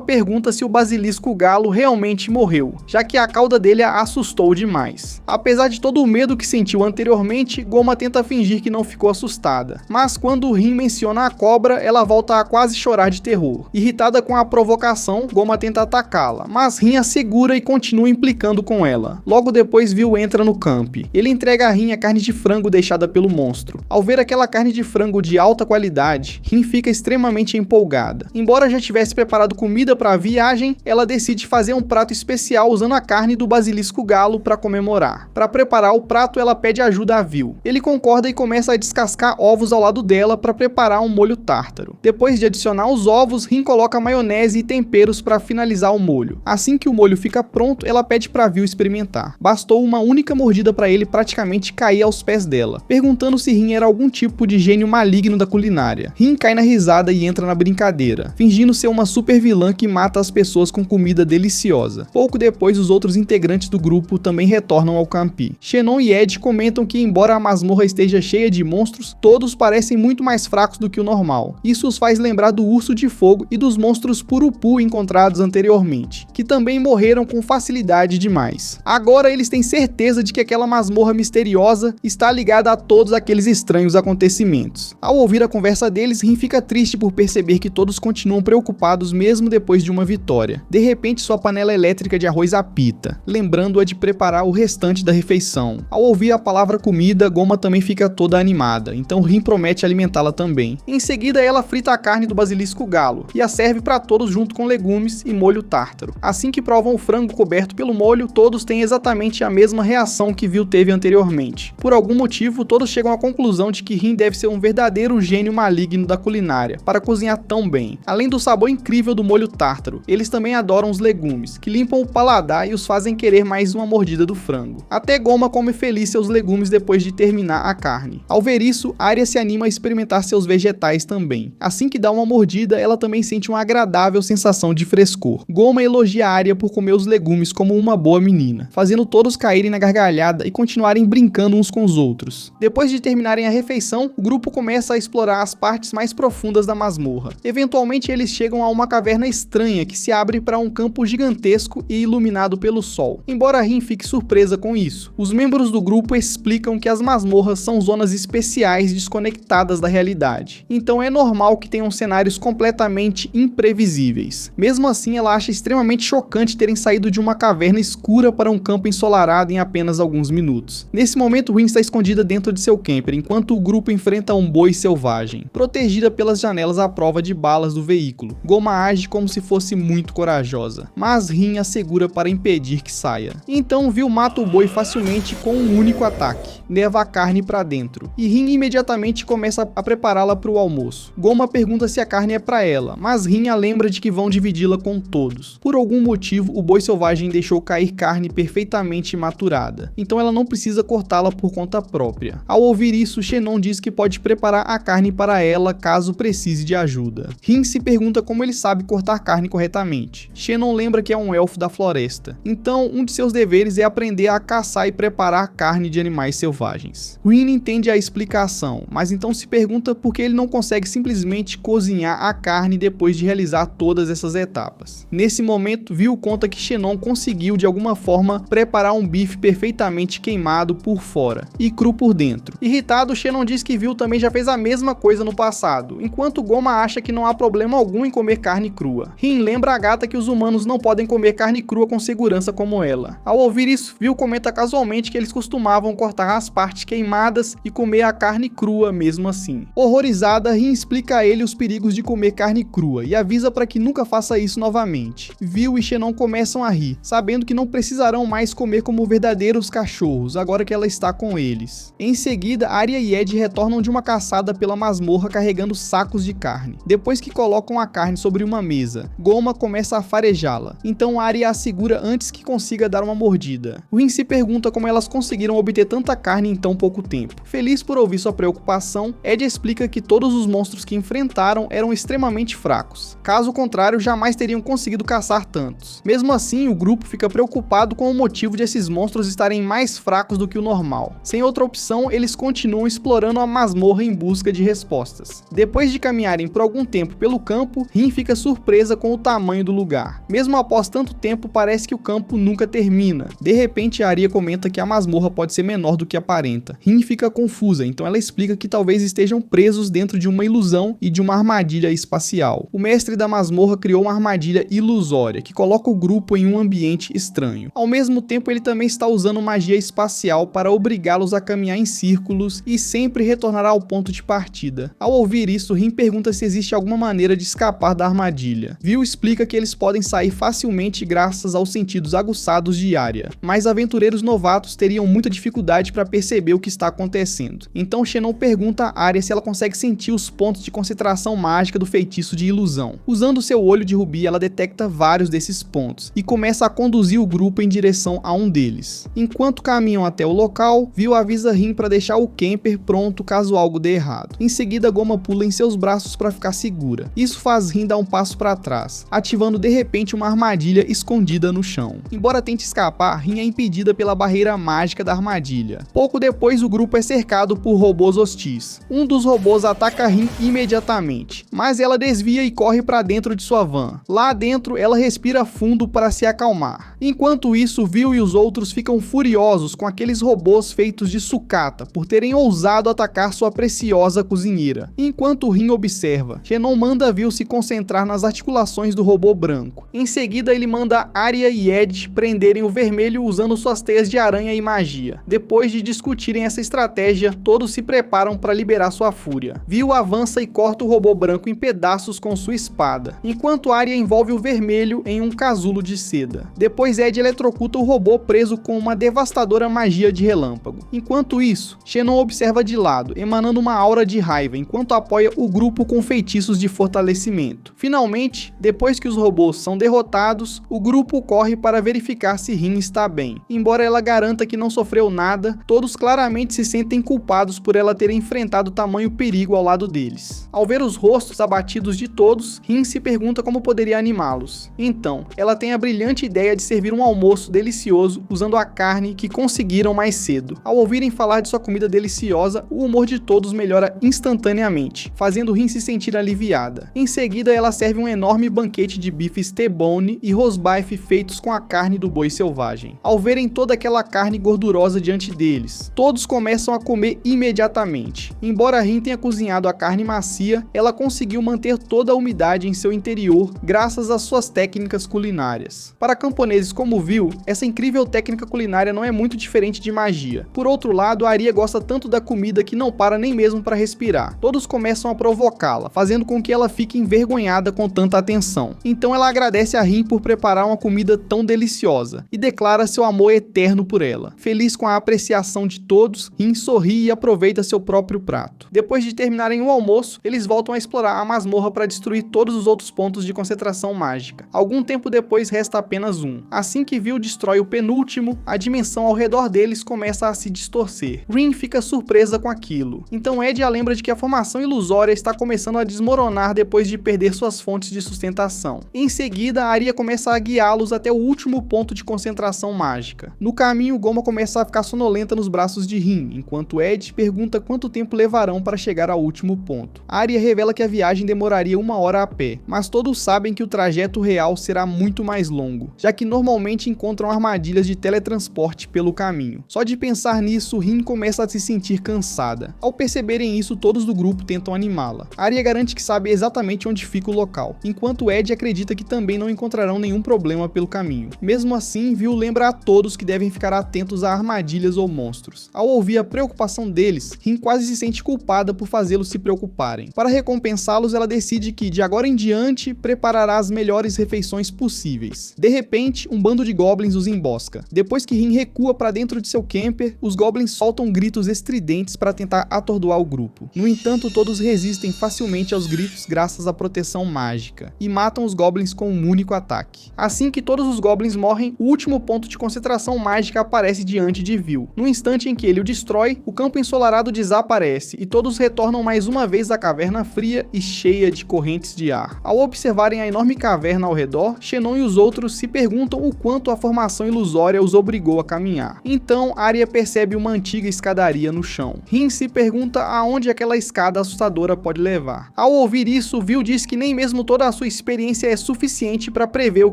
pergunta se o basilisco galo realmente morreu, já que a cauda dele a assustou demais. Apesar de todo o medo que sentiu anteriormente, Goma tenta fingir que não ficou assustada. Mas quando Rin menciona a cobra, ela volta a quase chorar de terror. Irritada com a provocação, Goma tenta atacá-la, mas Rin a segura e continua implicando com ela. Logo depois, Vil entra no camp. Ele entrega a Rin a carne de frango deixada pelo monstro. Ao ver aquela carne de frango de alta qualidade, Rin fica extremamente empolgada. Embora já tivesse preparado comida para a viagem, ela decide fazer um prato especial usando a carne do basilisco galo para comemorar. Para preparar o prato, ela pede ajuda a Vil. Ele concorda e começa a descascar ovos ao lado dela para preparar um molho tártaro. Depois de adicionar os ovos, Rin coloca maionese e temperos para finalizar o molho. Assim que o molho fica pronto, ela pede para Vil experimentar. Bastou uma única mordida para ele praticamente cair aos pés dela, perguntando se Rin era algum tipo de gênio maligno da culinária. Rin cai na risada e entra na brincadeira, fingindo ser uma super vilã que mata as pessoas com comida deliciosa. Pouco depois, os outros integrantes do grupo também retornam ao campi. Xenon e Ed comentam que, embora a masmorra esteja cheia de monstros, todos parecem muito mais fracos do que o normal. Isso os faz lembrar do urso de fogo e dos monstros Purupu encontrados anteriormente, que também morreram com facilidade demais. Agora eles têm certeza de que aquela masmorra misteriosa está ligada a todos aqueles estranhos acontecimentos. Ao ouvir a conversa deles, Rin fica triste por perceber que todos continuam preocupados mesmo depois de uma vitória. De repente, sua panela elétrica de arroz apita, lembrando-a de preparar o restante da refeição. Ao ouvir a palavra comida, Goma também fica toda animada, então Rin promete alimentá-la também. Em seguida, ela frita a carne do basilisco galo e a serve para todos junto com legumes e molho tártaro. Assim que provam o frango coberto pelo molho, todos têm exatamente a mesma reação que Vil teve anteriormente. Por algum motivo, todos chegam à conclusão de que Rin deve ser um verdadeiro gênio maligno da culinária, para cozinhar tão bem. Além do sabor incrível do molho tártaro, eles também adoram os legumes, que limpam o paladar e os fazem querer mais uma mordida do frango. Até Goma come feliz seus legumes depois de terminar a carne. Ao ver isso, Arya se anima a experimentar seus vegetais também. Assim que dá uma mordida, ela também sente uma agradável sensação de frescor. Goma elogia Arya por comer os legumes como uma boa menina, fazendo todos caírem na gargalhada e continuarem brincando uns com os outros. Depois de terminarem a refeição, o grupo começa a explorar as partes mais profundas da masmorra. Eventualmente, eles chegam a uma caverna estranha que se abre para um campo gigantesco e iluminado pelo sol. Embora Rin fique surpresa com isso, os membros do grupo explicam que as masmorras são zonas especiais desconectadas da realidade. Então é normal que tenham cenários completamente imprevisíveis. Mesmo assim, ela acha extremamente chocante terem saído de uma caverna escura para um campo ensolarado em apenas alguns minutos. Nesse momento, Rin está escondida dentro de seu camper, enquanto o grupo enfrenta um boi selvagem, protegida pelas janelas à prova de balas do veículo. Goma age como se fosse muito corajosa, mas Rin a segura para impedir que saia. Então Vil mata o boi facilmente com um único ataque, leva a carne para dentro, e Rin imediatamente começa a prepará-la para o almoço. Goma pergunta se a carne é para ela, mas Rin a lembra de que vão dividi-la com todos. Por algum motivo, o boi selvagem deixou cair carne perfeitamente maturada, então ela não precisa cortá-la por conta própria. Ao ouvir isso, Xenon diz que pode preparar a carne para ela caso precise de ajuda. Rin se pergunta como ele sabe cortar carne corretamente. Xenon lembra que é um elfo da floresta, então um de seus deveres é aprender a caçar e preparar carne de animais selvagens. Rin entende a explicação, mas então se pergunta por que ele não consegue simplesmente cozinhar a carne depois de realizar todas essas etapas. Nesse momento, Vil conta que Xenon conseguiu de alguma forma preparar um bife perfeitamente queimado por fora e cru por dentro. Irritado, Xenon diz que Vil também já fez a mesma coisa no passado, enquanto Goma acha que não há problema algum em comer carne crua. Rin lembra a gata que os humanos não podem comer carne crua com segurança como ela. Ao ouvir isso, Vil comenta casualmente que eles costumavam cortar as partes queimadas e comer a carne crua mesmo assim. Horrorizada, Rin explica a ele os perigos de comer carne crua e avisa para que nunca faça isso novamente. Vil e Xenon começam a rir, sabendo que não precisarão mais comer como verdadeiros cachorros, agora que ela está com eles. Em seguida, Arya e Ed retornam de uma caçada pela masmorra carregando sacos de carne. Depois que colocam a carne sobre uma mesa, Goma começa a farejá-la, então Arya a segura antes que consiga dar uma mordida. Rin se pergunta como elas conseguiram obter tanta carne em tão pouco tempo. Feliz por ouvir sua preocupação, Ed explica que todos os monstros que enfrentaram eram extremamente fracos. Caso contrário, jamais teriam conseguido caçar tantos. Mesmo assim, o grupo fica preocupado com o motivo de esses monstros estarem mais fracos do que o normal. Sem outra opção, eles continuam explorando a masmorra em busca de respostas. Depois de caminharem por algum tempo pelo campo, Rin fica surpresa com o tamanho do lugar. Mesmo após tanto tempo, parece que o campo nunca termina. De repente, Arya comenta que a masmorra pode ser menor do que aparenta. Rin fica confusa, então ela explica que talvez estejam presos dentro de uma ilusão e de uma armadilha espacial. O mestre da masmorra criou uma armadilha ilusória, que coloca o grupo em um ambiente estranho. Ao mesmo tempo, ele também está usando magia espacial para obrigá-los a caminhar em círculos e sempre retornar ao ponto de partida. Ao ouvir isso, Rin pergunta se existe alguma maneira de escapar da armadilha. Vil explica que eles podem sair facilmente graças aos sentidos aguçados de Arya, mas aventureiros novatos teriam muita dificuldade para perceber o que está acontecendo. Então Xenon pergunta a Arya se ela consegue sentir os pontos de concentração mágica do feitiço de ilusão. Usando seu olho de rubi, ela detecta vários desses pontos e começa a conduzir o grupo em direção a um deles. Enquanto caminham até o local, Vil avisa Rin para deixar o camper pronto caso algo dê errado. Em seguida, Goma pula em seus braços para ficar segura. Isso faz Rin dar um passo para trás, ativando de repente uma armadilha escondida no chão. Embora tente escapar, Rin é impedida pela barreira mágica da armadilha. Pouco depois, o grupo é cercado por robôs hostis. Um dos robôs ataca Rin imediatamente, mas ela desvia e corre para dentro de sua van. Lá dentro, ela respira fundo para se acalmar. Enquanto isso, Vil e os outros ficam furiosos com aqueles robôs feitos de sucata por terem ousado atacar sua preciosa cozinheira. Enquanto Rin observa, Xenon manda Vil se concentrar nas articulações do robô branco. Em seguida, ele manda Arya e Ed prenderem o vermelho usando suas teias de aranha e magia. Depois de discutirem essa estratégia, todos se preparam para liberar sua fúria. Vil avança e corta o robô branco em pedaços com sua espada, enquanto Arya envolve o vermelho em um casulo de seda. Depois Ed eletrocuta o robô preso com uma devastadora magia de relâmpago. Enquanto isso, Xenon observa de lado, emanando uma aura de raiva, enquanto apoia o grupo com feitiços de fortalecimento. Finalmente, depois que os robôs são derrotados, o grupo corre para verificar se Rin está bem. Embora ela garanta que não sofreu nada, todos claramente se sentem culpados por ela ter enfrentado tamanho perigo ao lado deles. Ao ver os rostos abatidos de todos, Rin se pergunta como poderia animá-los. Então, ela tem a brilhante ideia de servir um almoço delicioso usando a carne que conseguiram mais cedo. Ao ouvirem falar de sua comida deliciosa, o humor de todos melhora instantaneamente, fazendo Rin se sentir aliviada. Em seguida, ela serve um enorme banquete de bifes T-bone e rosbife feitos com a carne do boi selvagem. Ao verem toda aquela carne gordurosa diante deles, todos começam a comer imediatamente. Embora Rin tenha cozinhado a carne macia, ela conseguiu manter toda a umidade em seu interior graças às suas técnicas culinárias. Para camponeses como Vil, essa incrível técnica culinária não é muito diferente de magia. Por outro lado, Arya gosta tanto da comida que não para nem mesmo para respirar. Todos começam a provocá-la, fazendo com que ela fique envergonhada com tanta atenção. Então ela agradece a Rin por preparar uma comida tão deliciosa e declara seu amor eterno por ela. Feliz com a apreciação de todos, Rin sorri e aproveita seu próprio prato. Depois de terminarem o almoço, eles voltam a explorar a masmorra para destruir todos os outros pontos de concentração mágica. Algum tempo depois resta apenas um. Assim que Vil destrói o penúltimo, a dimensão ao redor deles começa a se distorcer. Rin fica surpresa com aquilo. Então Ed a lembra de que a formação ilusória está começando a desmoronar depois de perder suas fontes de sustentação. Em seguida, Arya começa a guiá-los até o último ponto de concentração mágica. No caminho, Goma começa a ficar sonolenta nos braços de Rin, enquanto Ed pergunta quanto tempo levarão para chegar ao último ponto. Arya revela que a viagem demoraria 1 hora a pé, mas todos sabem que o trajeto real será muito mais longo, já que normalmente encontram armadilhas de teletransporte pelo caminho. Só de pensar nisso, Rin começa a se sentir cansada. Ao perceberem isso, todos do grupo tentam animá-la. Arya garante que sabe exatamente onde fica o local, enquanto Ed acredita que também não encontrarão nenhum problema pelo caminho. Mesmo assim, Vil lembra a todos que devem ficar atentos a armadilhas ou monstros. Ao ouvir a preocupação deles, Rin quase se sente culpada por fazê-los se preocuparem. Para recompensá-los, ela decide que, de agora em diante, preparará as melhores refeições possíveis. De repente, um bando de goblins os embosca. Depois que Rin recua para dentro de seu camper, os goblins soltam gritos estridentes para tentar atordoar o grupo. No entanto, todos resistem facilmente aos gritos graças à proteção mágica, e matam os goblins com um único ataque. Assim que todos os goblins morrem, o último ponto de concentração mágica aparece diante de Vil. No instante em que ele o destrói, o campo ensolarado desaparece, e todos retornam mais uma vez à caverna fria e cheia de correntes de ar. Ao observarem a enorme caverna ao redor, Xenon e os outros se perguntam o quanto a formação ilusória os obrigou a caminhar. Então, Arya percebe uma antiga escadaria no chão. Rin se pergunta aonde aquela escada assustadora pode levar. Ao ouvir isso, Vil diz que nem mesmo toda a sua experiência é suficiente para prever o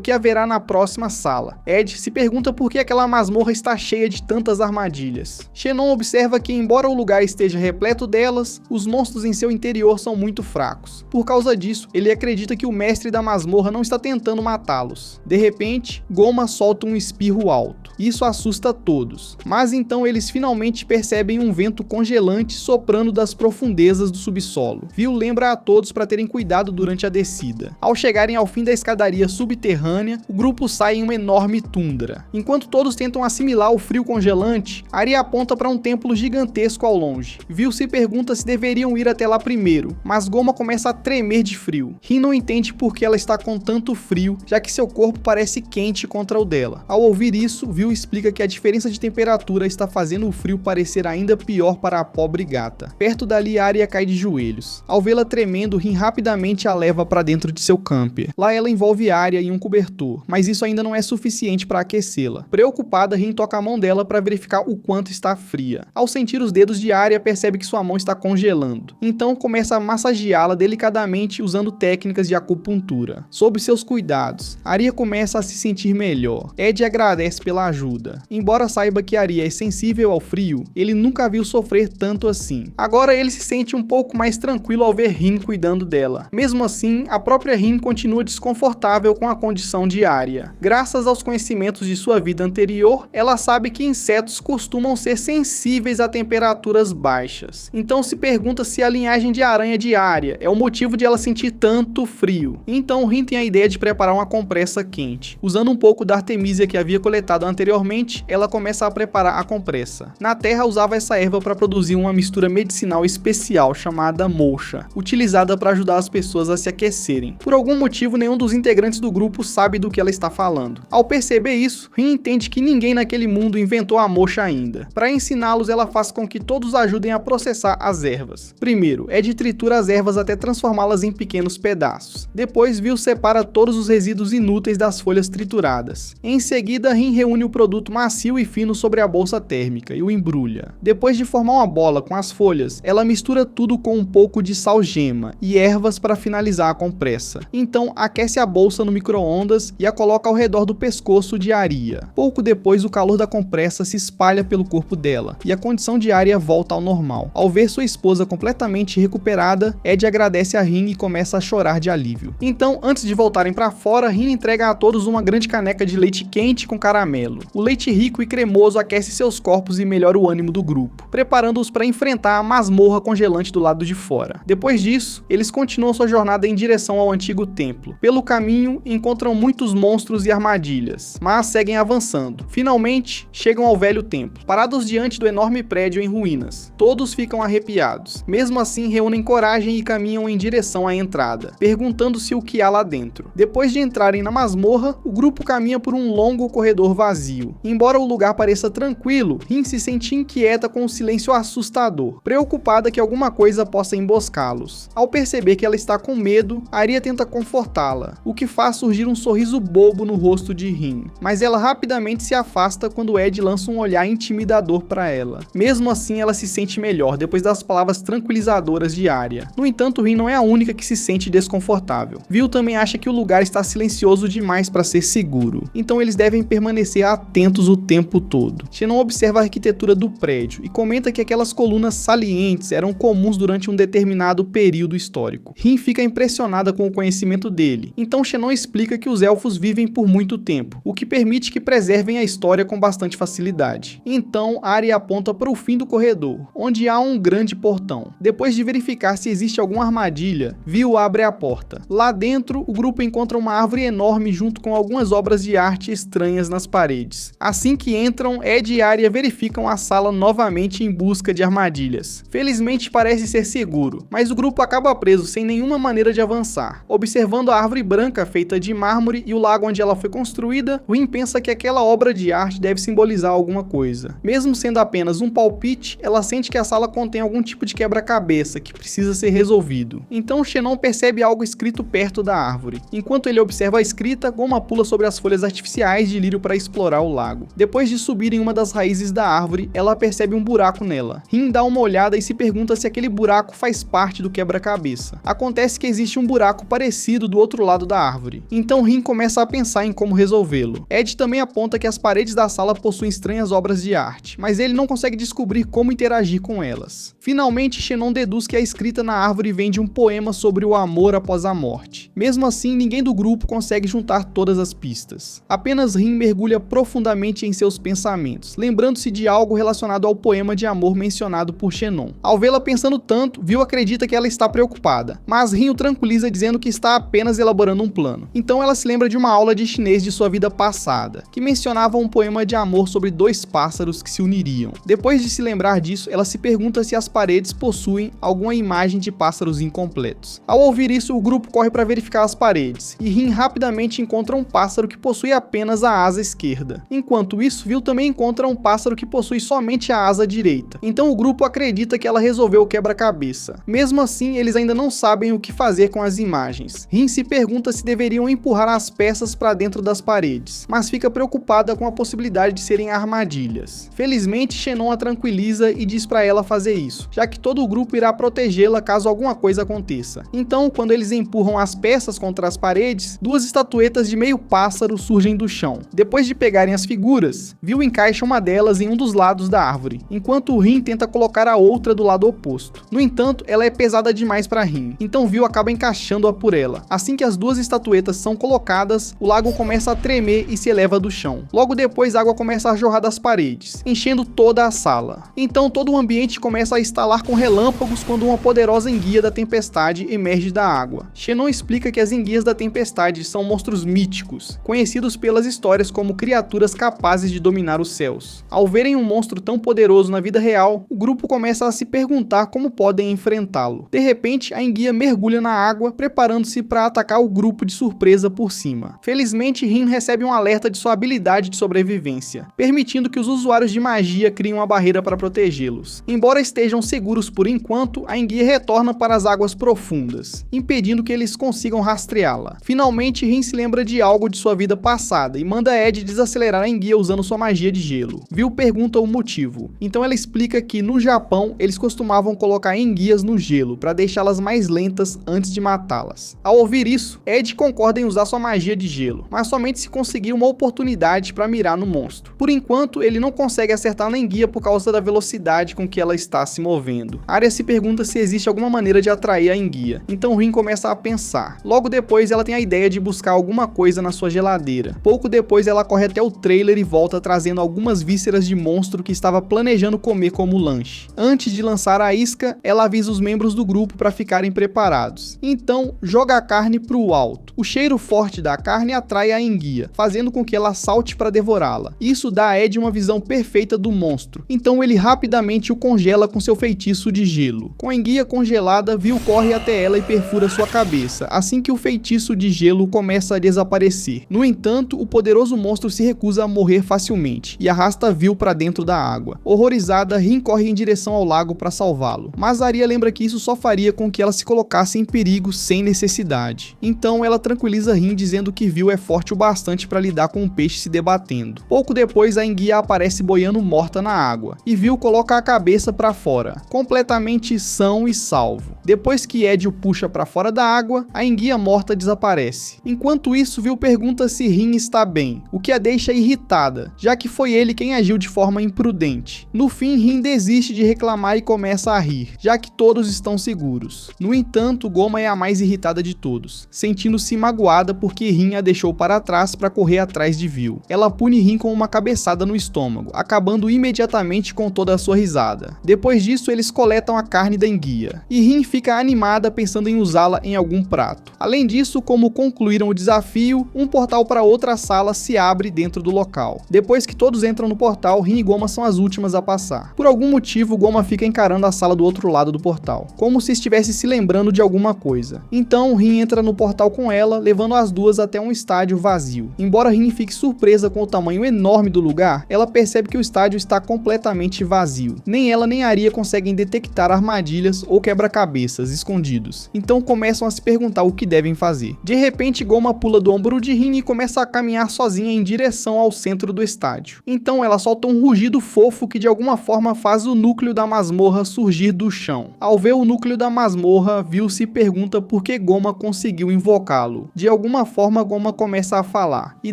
que haverá na próxima sala. Ed se pergunta por que aquela masmorra está cheia de tantas armadilhas. Xenon observa que, embora o lugar esteja repleto delas, os monstros em seu interior são muito fracos. Por causa disso, ele acredita que o mestre da masmorra não está tentando matá-los. De repente, Goma solta um espirro alto. Isso assusta todos. Mas então eles finalmente percebem um vento congelante soprando das profundezas do subsolo. Vil lembra a todos para terem cuidado durante a descida. Ao chegarem ao fim da escadaria subterrânea, o grupo sai em uma enorme tundra. Enquanto todos tentam assimilar o frio congelante, Arya aponta para um templo gigantesco ao longe. Vil se pergunta se deveriam ir até lá primeiro, mas Goma começa a tremer de frio. Rin não entende por que ela está com tanto frio, já que seu corpo parece quente contra o dela. Ao ouvir isso, Vil explica que a diferença de temperatura está fazendo o frio parecer ainda pior para a pobre gata. Perto dali, Arya cai de joelhos. Ao vê-la tremendo, Rin rapidamente a leva para dentro de seu camper. Lá ela envolve Arya em um cobertor, mas isso ainda não é suficiente para aquecê-la. Preocupada, Rin toca a mão dela para verificar o quanto está fria. Ao sentir os dedos de Arya, percebe que sua mão está congelando. Então começa a massageá-la delicadamente usando técnicas de acupuntura. Sob seus cuidados, Arya começa a se sentir melhor. Ed agradece pela ajuda. Embora saiba que Arya é sensível ao frio, ele nunca a viu sofrer tanto assim. Agora ele se sente um pouco mais tranquilo ao ver Rin cuidando dela. Mesmo assim, a própria Rin continua desconfortável com a condição de Arya. Graças aos conhecimentos de sua vida anterior, ela sabe que insetos costumam ser sensíveis a temperaturas baixas. Então se pergunta se a linhagem de aranha de Arya é o motivo de ela sentir tanto frio. Então Rin tem a ideia de preparar uma compressa quente. Usando um pouco da artemisia que havia coletado anteriormente, ela começa a preparar a compressa. Na Terra usava essa erva para produzir uma mistura medicinal especial chamada mocha, utilizada para ajudar as pessoas a se aquecerem. Por algum motivo, nenhum dos integrantes do grupo sabe do que ela está falando. Ao perceber isso, Rin entende que ninguém naquele mundo inventou a mocha ainda. Para ensiná-los, ela faz com que todos ajudem a processar as ervas. Primeiro, Ed tritura as ervas até transformá-las em pequenos pedaços. Depois, Vil separa todos os resíduos inúteis das folhas trituradas. Em seguida, Rin reúne o produto macio e fino sobre a bolsa térmica e o embrulha. Depois de formar uma bola com as folhas, ela mistura tudo com um pouco de sal-gema e ervas para finalizar a compressa. Então, aquece a bolsa no micro-ondas e a coloca ao redor do pescoço de Arya. Pouco depois, o calor da compressa se espalha pelo corpo dela e a condição de Arya volta ao normal. Ao ver sua esposa completamente recuperada, Ed agradece a Rin e começa a chorar de alívio. Então, antes de voltarem para fora, Rin entrega a todos uma grande caneca de leite quente com caramelo. O leite rico e cremoso aquece seus corpos e melhora o ânimo do grupo, preparando-os para enfrentar a masmorra congelante do lado de fora. Depois disso, eles continuam sua jornada em direção ao antigo templo. Pelo caminho, encontram muitos monstros e armadilhas, mas seguem avançando. Finalmente, chegam ao velho templo. Parados diante do enorme prédio em ruínas, todos ficam arrepiados. Mesmo assim, reúnem coragem e caminham em direção à entrada, perguntando-se o que há lá dentro. Depois de entrarem na masmorra, o grupo caminha por um longo corredor vazio. Embora o lugar pareça tranquilo, Rin se sente inquieta com um silêncio assustador, preocupada que alguma coisa possa emboscá-los. Ao perceber que ela está com medo, Arya tenta confortá-la, o que faz surgir um sorriso bobo no rosto de Rin, mas ela rapidamente se afasta quando Ed lança um olhar intimidador para ela. Mesmo assim, ela se sente melhor depois das palavras tranquilizadoras de Arya. No entanto, Rin não é a única que se sente desconfortável. Vil também acha que o lugar está silencioso demais para ser seguro, então eles devem permanecer atentos o tempo todo. Xenon observa a arquitetura do prédio e comenta que aquelas colunas salientes eram comuns durante um determinado período histórico. Rin fica impressionada com o conhecimento dele, então Xenon explica significa que os elfos vivem por muito tempo, o que permite que preservem a história com bastante facilidade. Então, Arya aponta para o fim do corredor, onde há um grande portão. Depois de verificar se existe alguma armadilha, Vil abre a porta. Lá dentro, o grupo encontra uma árvore enorme junto com algumas obras de arte estranhas nas paredes. Assim que entram, Ed e Arya verificam a sala novamente em busca de armadilhas. Felizmente parece ser seguro, mas o grupo acaba preso sem nenhuma maneira de avançar. Observando a árvore branca feita de mármore e o lago onde ela foi construída, Rin pensa que aquela obra de arte deve simbolizar alguma coisa. Mesmo sendo apenas um palpite, ela sente que a sala contém algum tipo de quebra-cabeça que precisa ser resolvido. Então Xenon percebe algo escrito perto da árvore. Enquanto ele observa a escrita, Goma pula sobre as folhas artificiais de lírio para explorar o lago. Depois de subir em uma das raízes da árvore, ela percebe um buraco nela. Rin dá uma olhada e se pergunta se aquele buraco faz parte do quebra-cabeça. Acontece que existe um buraco parecido do outro lado da árvore. Então Rin começa a pensar em como resolvê-lo. Ed também aponta que as paredes da sala possuem estranhas obras de arte, mas ele não consegue descobrir como interagir com elas. Finalmente, Xenon deduz que a escrita na árvore vem de um poema sobre o amor após a morte. Mesmo assim, ninguém do grupo consegue juntar todas as pistas. Apenas Rin mergulha profundamente em seus pensamentos, lembrando-se de algo relacionado ao poema de amor mencionado por Xenon. Ao vê-la pensando tanto, Vil acredita que ela está preocupada, mas Rin o tranquiliza dizendo que está apenas elaborando um plano. Então ela se lembra de uma aula de chinês de sua vida passada, que mencionava um poema de amor sobre dois pássaros que se uniriam. Depois de se lembrar disso, ela se pergunta se as paredes possuem alguma imagem de pássaros incompletos. Ao ouvir isso, o grupo corre para verificar as paredes, e Rin rapidamente encontra um pássaro que possui apenas a asa esquerda. Enquanto isso, Vil também encontra um pássaro que possui somente a asa direita. Então o grupo acredita que ela resolveu o quebra-cabeça. Mesmo assim, eles ainda não sabem o que fazer com as imagens. Rin se pergunta se deveriam empurrar as peças para dentro das paredes, mas fica preocupada com a possibilidade de serem armadilhas. Felizmente, Xenon a tranquiliza e diz para ela fazer isso, já que todo o grupo irá protegê-la caso alguma coisa aconteça. Então, quando eles empurram as peças contra as paredes, duas estatuetas de meio pássaro surgem do chão. Depois de pegarem as figuras, Vil encaixa uma delas em um dos lados da árvore, enquanto Rin tenta colocar a outra do lado oposto. No entanto, ela é pesada demais para Rin, então Vil acaba encaixando-a por ela. Assim que as duas estatuetas são colocadas, o lago começa a tremer e se eleva do chão. Logo depois, a água começa a jorrar das paredes, enchendo toda a sala. Então todo o ambiente começa a estalar com relâmpagos quando uma poderosa enguia da tempestade emerge da água. Xenon explica que as enguias da tempestade são monstros míticos, conhecidos pelas histórias como criaturas capazes de dominar os céus. Ao verem um monstro tão poderoso na vida real, o grupo começa a se perguntar como podem enfrentá-lo. De repente, a enguia mergulha na água, preparando-se para atacar o grupo de surpresa por cima. Felizmente, Rin recebe um alerta de sua habilidade de sobrevivência, permitindo que os usuários de magia criem uma barreira para protegê-los. Embora estejam seguros por enquanto, a enguia retorna para as águas profundas, impedindo que eles consigam rastreá-la. Finalmente, Rin se lembra de algo de sua vida passada e manda Ed desacelerar a enguia usando sua magia de gelo. Vil pergunta o motivo, então ela explica que no Japão eles costumavam colocar enguias no gelo para deixá-las mais lentas antes de matá-las. Ao ouvir isso, Ed concorda em usar sua magia de gelo, mas somente se conseguir uma oportunidade para mirar no monstro. Por enquanto, ele não consegue acertar na enguia por causa da velocidade com que ela está se movendo. Arya se pergunta se existe alguma maneira de atrair a enguia, então Rin começa a pensar. Logo depois, ela tem a ideia de buscar alguma coisa na sua geladeira. Pouco depois, ela corre até o trailer e volta trazendo algumas vísceras de monstro que estava planejando comer como lanche. Antes de lançar a isca, ela avisa os membros do grupo para ficarem preparados. Então, joga a carne para o alto. O cheiro forte da carne atrai a enguia, fazendo com que ela salte para devorá-la. Isso dá a Ed uma visão perfeita do monstro, então ele rapidamente o congela com seu feitiço de gelo. Com a enguia congelada, Vil corre até ela e perfura sua cabeça, assim que o feitiço de gelo começa a desaparecer. No entanto, o poderoso monstro se recusa a morrer facilmente e arrasta Vil para dentro da água. Horrorizada, Rin corre em direção ao lago para salvá-lo, mas Arya lembra que isso só faria com que ela se colocasse em perigo sem necessidade. Então ela tranquiliza Rin dizendo que Vil é forte o bastante para lidar com o peixe se debatendo. Pouco depois, a enguia aparece boiando morta na água e Vil coloca a cabeça para fora, completamente são e salvo. Depois que Ed o puxa para fora da água, a enguia morta desaparece. Enquanto isso, Vil pergunta se Rin está bem, o que a deixa irritada, já que foi ele quem agiu de forma imprudente. No fim, Rin desiste de reclamar e começa a rir, já que todos estão seguros. No entanto, Goma é a mais irritada de todos, sentindo-se magoada preocupada porque Rin a deixou para trás para correr atrás de Vil. Ela pune Rin com uma cabeçada no estômago, acabando imediatamente com toda a sua risada. Depois disso, eles coletam a carne da enguia, e Rin fica animada pensando em usá-la em algum prato. Além disso, como concluíram o desafio, um portal para outra sala se abre dentro do local. Depois que todos entram no portal, Rin e Goma são as últimas a passar. Por algum motivo, Goma fica encarando a sala do outro lado do portal, como se estivesse se lembrando de alguma coisa. Então, Rin entra no portal com ela, levando as duas até um estádio vazio. Embora Rin fique surpresa com o tamanho enorme do lugar, ela percebe que o estádio está completamente vazio. Nem ela nem Arya conseguem detectar armadilhas ou quebra-cabeças escondidos. Então começam a se perguntar o que devem fazer. De repente, Goma pula do ombro de Rin e começa a caminhar sozinha em direção ao centro do estádio. Então ela solta um rugido fofo que de alguma forma faz o núcleo da masmorra surgir do chão. Ao ver o núcleo da masmorra, Vil se pergunta por que Goma conseguiu invocá-lo. De alguma forma, Goma começa a falar, e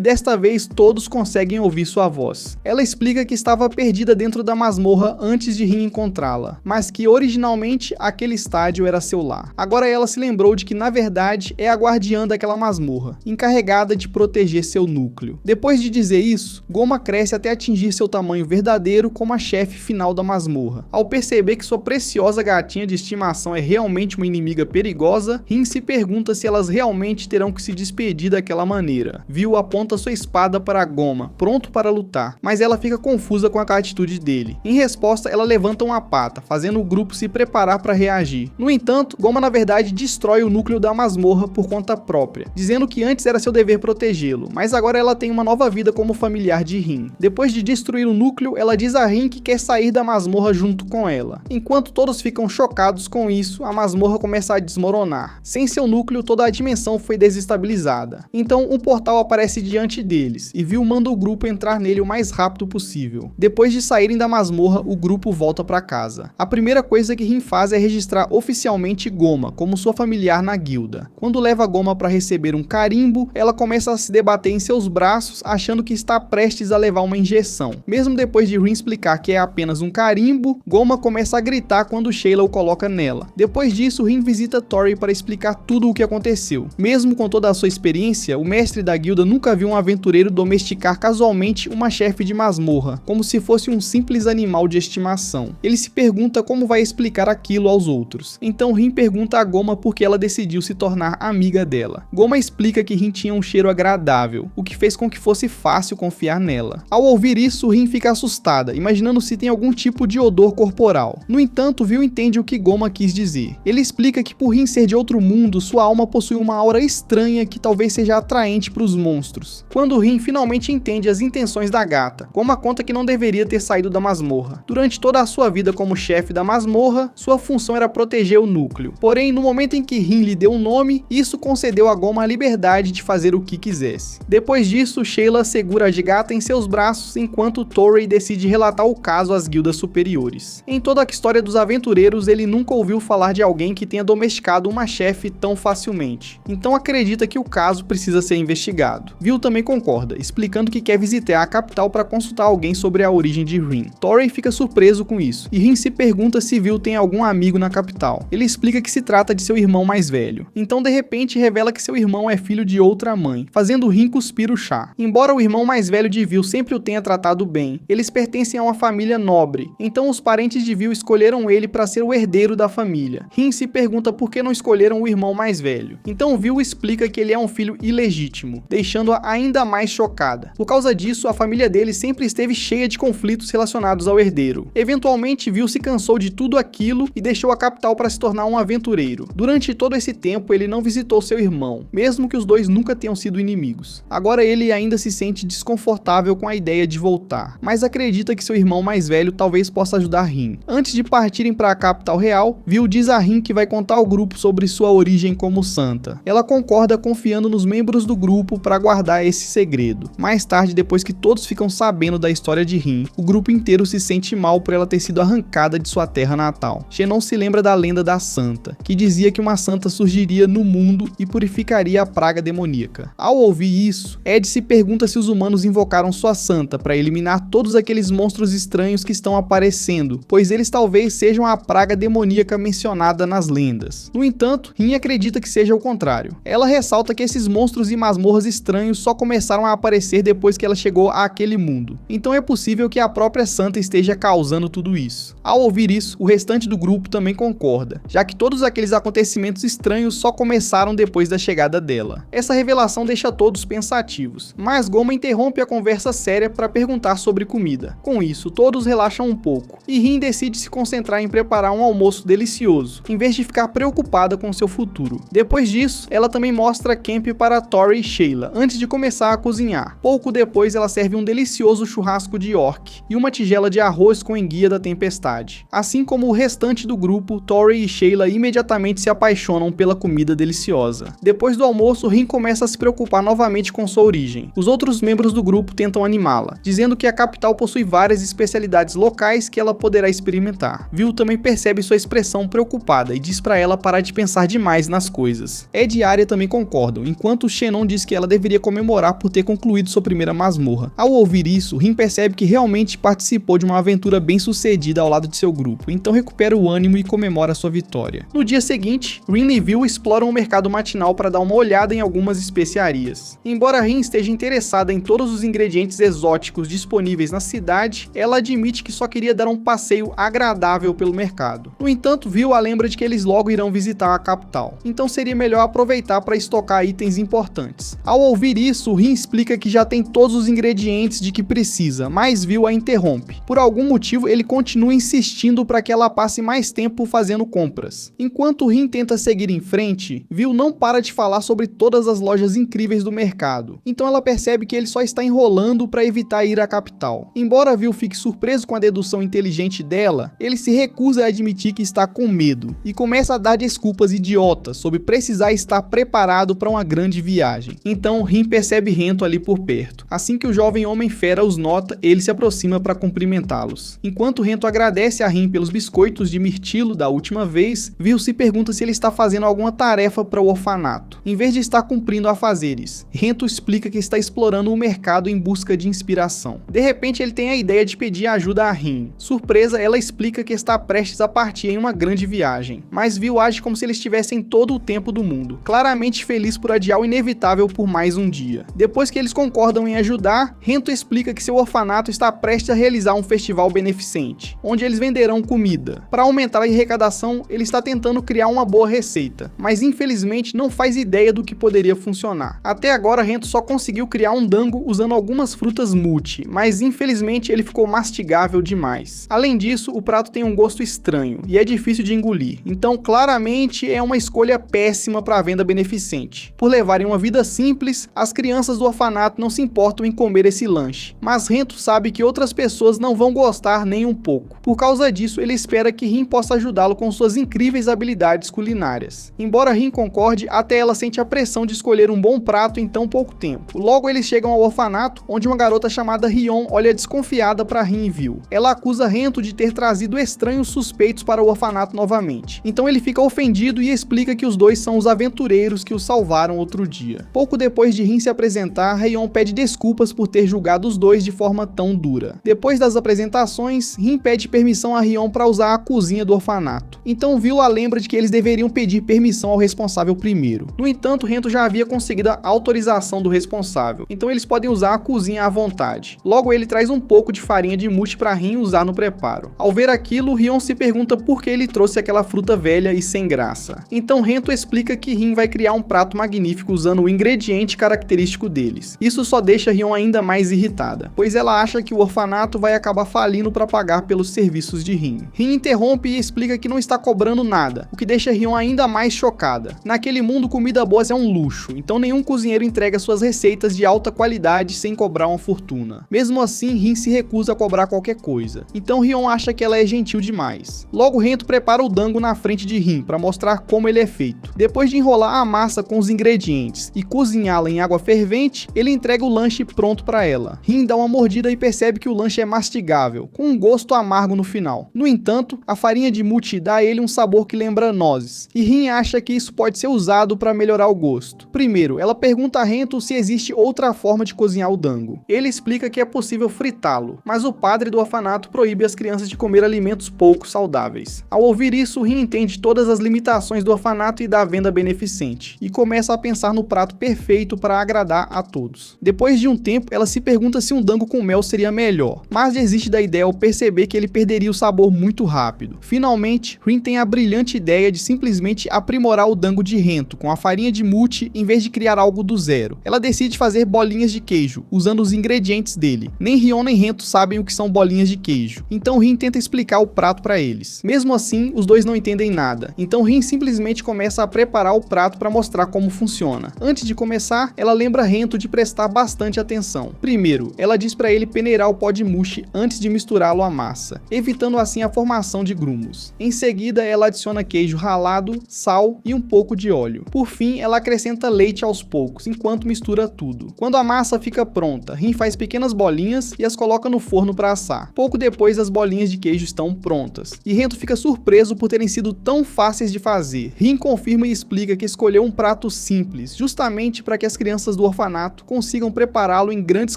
desta vez todos conseguem ouvir sua voz. Ela explica que estava perdida dentro da masmorra antes de Rin encontrá-la, mas que originalmente aquele estádio era seu lar. Agora ela se lembrou de que na verdade é a guardiã daquela masmorra, encarregada de proteger seu núcleo. Depois de dizer isso, Goma cresce até atingir seu tamanho verdadeiro como a chefe final da masmorra. Ao perceber que sua preciosa gatinha de estimação é realmente uma inimiga perigosa, Rin se pergunta se elas realmente terão que se despedir daquela maneira. Vil aponta sua espada para Goma, pronto para lutar, mas ela fica confusa com a atitude dele. Em resposta, ela levanta uma pata, fazendo o grupo se preparar para reagir. No entanto, Goma na verdade destrói o núcleo da masmorra por conta própria, dizendo que antes era seu dever protegê-lo, mas agora ela tem uma nova vida como familiar de Rin. Depois de destruir o núcleo, ela diz a Rin que quer sair da masmorra junto com ela. Enquanto todos ficam chocados com isso, a masmorra começa a desmoronar. Sem seu núcleo, toda a dimensão foi desestabilizada. Então, um portal aparece diante deles, e Vil manda o grupo entrar nele o mais rápido possível. Depois de saírem da masmorra, o grupo volta para casa. A primeira coisa que Rin faz é registrar oficialmente Goma como sua familiar na guilda. Quando leva Goma para receber um carimbo, ela começa a se debater em seus braços, achando que está prestes a levar uma injeção. Mesmo depois de Rin explicar que é apenas um carimbo, Goma começa a gritar quando Shayla o coloca nela. Depois disso, Rin visita Tori para explicar tudo o que aconteceu. Mesmo com toda a sua experiência, o mestre da guilda nunca viu um aventureiro domesticar casualmente uma chefe de masmorra, como se fosse um simples animal de estimação. Ele se pergunta como vai explicar aquilo aos outros. Então Rin pergunta a Goma por que ela decidiu se tornar amiga dela. Goma explica que Rin tinha um cheiro agradável, o que fez com que fosse fácil confiar nela. Ao ouvir isso, Rin fica assustada, imaginando se tem algum tipo de odor corporal. No entanto, Vil entende o que Goma quis dizer. Ele explica que por Rin ser de outro mundo, sua alma possui uma aura estranha que talvez seja atraente para os monstros. Quando Rin finalmente entende as intenções da gata, Goma conta que não deveria ter saído da masmorra. Durante toda a sua vida como chefe da masmorra, sua função era proteger o núcleo. Porém, no momento em que Rin lhe deu um nome, isso concedeu a Goma a liberdade de fazer o que quisesse. Depois disso, Shayla segura a gigata em seus braços enquanto Torrey decide relatar o caso às guildas superiores. Em toda a história dos aventureiros, ele nunca ouviu falar de alguém que tenha domesticado uma chefe tão facilmente. Então acredita que o caso precisa ser investigado. Vil também concorda, explicando que quer visitar a capital para consultar alguém sobre a origem de Rin. Torrey fica surpreso com isso, e Rin se pergunta se Vil tem algum amigo na capital. Ele explica que se trata de seu irmão mais velho. Então de repente revela que seu irmão é filho de outra mãe, fazendo Rin cuspir o chá. Embora o irmão mais velho de Vil sempre o tenha tratado bem, eles pertencem a uma família nobre, então os parentes de Vil escolheram ele para ser o herdeiro da família. Rin se pergunta por que não escolheram o irmão mais velho. Então Vil explica que ele é um filho ilegítimo, deixando-a ainda mais chocada. Por causa disso, a família dele sempre esteve cheia de conflitos relacionados ao herdeiro. Eventualmente, Vil se cansou de tudo aquilo e deixou a capital para se tornar um aventureiro. Durante todo esse tempo, ele não visitou seu irmão, mesmo que os dois nunca tenham sido inimigos. Agora ele ainda se sente desconfortável com a ideia de voltar, mas acredita que seu irmão mais velho talvez possa ajudar Rin. Antes de partirem para a capital real, Vil diz a Rin que vai contar ao grupo sobre sua origem como santa. Ela concorda, confiando nos membros do grupo para guardar esse segredo. Mais tarde, depois que todos ficam sabendo da história de Rin, o grupo inteiro se sente mal por ela ter sido arrancada de sua terra natal. Xenon se lembra da lenda da santa, que dizia que uma santa surgiria no mundo e purificaria a praga demoníaca. Ao ouvir isso, Ed se pergunta se os humanos invocaram sua santa para eliminar todos aqueles monstros estranhos que estão aparecendo, pois eles talvez sejam a praga demoníaca mencionada nas lendas. No entanto, Rin acredita que seja o contrário. Ela ressalta ressalta que esses monstros e masmorras estranhos só começaram a aparecer depois que ela chegou àquele mundo. Então é possível que a própria Santa esteja causando tudo isso. Ao ouvir isso, o restante do grupo também concorda, já que todos aqueles acontecimentos estranhos só começaram depois da chegada dela. Essa revelação deixa todos pensativos, mas Goma interrompe a conversa séria para perguntar sobre comida. Com isso, todos relaxam um pouco, e Rin decide se concentrar em preparar um almoço delicioso, em vez de ficar preocupada com seu futuro. Depois disso, ela também mostra Camp para Tori e Sheila, antes de começar a cozinhar. Pouco depois, ela serve um delicioso churrasco de orc e uma tigela de arroz com enguia da tempestade. Assim como o restante do grupo, Tori e Sheila imediatamente se apaixonam pela comida deliciosa. Depois do almoço, Rin começa a se preocupar novamente com sua origem. Os outros membros do grupo tentam animá-la, dizendo que a capital possui várias especialidades locais que ela poderá experimentar. Vil também percebe sua expressão preocupada e diz para ela parar de pensar demais nas coisas. Ed e Arya também concordam, enquanto Shannon diz que ela deveria comemorar por ter concluído sua primeira masmorra. Ao ouvir isso, Rin percebe que realmente participou de uma aventura bem sucedida ao lado de seu grupo, então recupera o ânimo e comemora sua vitória. No dia seguinte, Rin e Vil exploram o mercado matinal para dar uma olhada em algumas especiarias. Embora Rin esteja interessada em todos os ingredientes exóticos disponíveis na cidade, ela admite que só queria dar um passeio agradável pelo mercado. No entanto, Vil a lembra de que eles logo irão visitar a capital, então seria melhor aproveitar para estocar itens importantes. Ao ouvir isso, Rin explica que já tem todos os ingredientes de que precisa, mas Vil a interrompe. Por algum motivo, ele continua insistindo para que ela passe mais tempo fazendo compras. Enquanto Rin tenta seguir em frente, Vil não para de falar sobre todas as lojas incríveis do mercado, então ela percebe que ele só está enrolando para evitar ir à capital. Embora Vil fique surpreso com a dedução inteligente dela, ele se recusa a admitir que está com medo e começa a dar desculpas idiotas sobre precisar estar preparado para uma grande viagem. Então Rin percebe Rento ali por perto. Assim que o jovem Homem-Fera os nota, ele se aproxima para cumprimentá-los. Enquanto Rento agradece a Rin pelos biscoitos de mirtilo da última vez, Vil se pergunta se ele está fazendo alguma tarefa para o orfanato, em vez de estar cumprindo afazeres. Rento explica que está explorando o mercado em busca de inspiração. De repente ele tem a ideia de pedir ajuda a Rin. Surpresa, ela explica que está prestes a partir em uma grande viagem, mas Vil age como se eles tivessem todo o tempo do mundo, claramente feliz por adiar o inevitável por mais um dia. Depois que eles concordam em ajudar, Rento explica que seu orfanato está prestes a realizar um festival beneficente, onde eles venderão comida. Para aumentar a arrecadação, ele está tentando criar uma boa receita, mas infelizmente não faz ideia do que poderia funcionar. Até agora, Rento só conseguiu criar um dango usando algumas frutas multi, mas infelizmente ele ficou mastigável demais. Além disso, o prato tem um gosto estranho e é difícil de engolir, então claramente é uma escolha péssima para a venda beneficente. Por levarem uma vida simples, as crianças do orfanato não se importam em comer esse lanche, mas Rento sabe que outras pessoas não vão gostar nem um pouco. Por causa disso, ele espera que Rin possa ajudá-lo com suas incríveis habilidades culinárias. Embora Rin concorde, até ela sente a pressão de escolher um bom prato em tão pouco tempo. Logo eles chegam ao orfanato, onde uma garota chamada Rion olha desconfiada para Rin e Vil. Ela acusa Rento de ter trazido estranhos suspeitos para o orfanato novamente. Então ele fica ofendido e explica que os dois são os aventureiros que o salvaram outro dia. Pouco depois de Rin se apresentar, Rion pede desculpas por ter julgado os dois de forma tão dura. Depois das apresentações, Rin pede permissão a Rion para usar a cozinha do orfanato. Então Vil a lembra de que eles deveriam pedir permissão ao responsável primeiro. No entanto, Rento já havia conseguido a autorização do responsável, então eles podem usar a cozinha à vontade. Logo ele traz um pouco de farinha de mute para Rin usar no preparo. Ao ver aquilo, Rion se pergunta por que ele trouxe aquela fruta velha e sem graça. Então Rento explica que Rin vai criar um prato magnífico usando o ingrediente característico deles. Isso só deixa Rion ainda mais irritada, pois ela acha que o orfanato vai acabar falindo para pagar pelos serviços de Rin. Rin interrompe e explica que não está cobrando nada, o que deixa Rion ainda mais chocada. Naquele mundo, comida boa é um luxo, então nenhum cozinheiro entrega suas receitas de alta qualidade sem cobrar uma fortuna. Mesmo assim, Rin se recusa a cobrar qualquer coisa, então Rion acha que ela é gentil demais. Logo, Rento prepara o dango na frente de Rin para mostrar como ele é feito. Depois de enrolar a massa com os ingredientes e cozinhá-la em água fervente, ele entrega o lanche pronto para ela. Rin dá uma mordida e percebe que o lanche é mastigável, com um gosto amargo no final. No entanto, a farinha de mute dá a ele um sabor que lembra nozes, e Rin acha que isso pode ser usado para melhorar o gosto. Primeiro, ela pergunta a Rento se existe outra forma de cozinhar o dango. Ele explica que é possível fritá-lo, mas o padre do orfanato proíbe as crianças de comer alimentos pouco saudáveis. Ao ouvir isso, Rin entende todas as limitações do orfanato e da venda beneficente, e começa começa a pensar no prato perfeito para agradar a todos. Depois de um tempo, ela se pergunta se um dango com mel seria melhor, mas desiste da ideia ao perceber que ele perderia o sabor muito rápido. Finalmente, Rin tem a brilhante ideia de simplesmente aprimorar o dango de Rento com a farinha de mute em vez de criar algo do zero. Ela decide fazer bolinhas de queijo, usando os ingredientes dele. Nem Rion nem Rento sabem o que são bolinhas de queijo, então Rin tenta explicar o prato para eles. Mesmo assim, os dois não entendem nada, então Rin simplesmente começa a preparar o prato para mostrar como funciona. Antes de começar, ela lembra Rento de prestar bastante atenção. Primeiro, ela diz para ele peneirar o pó de mousse antes de misturá-lo à massa, evitando assim a formação de grumos. Em seguida, ela adiciona queijo ralado, sal e um pouco de óleo. Por fim, ela acrescenta leite aos poucos, enquanto mistura tudo. Quando a massa fica pronta, Rin faz pequenas bolinhas e as coloca no forno para assar. Pouco depois, as bolinhas de queijo estão prontas, e Rento fica surpreso por terem sido tão fáceis de fazer. Rin confirma e explica que escolheu um prato simples, justamente para que as crianças do orfanato consigam prepará-lo em grandes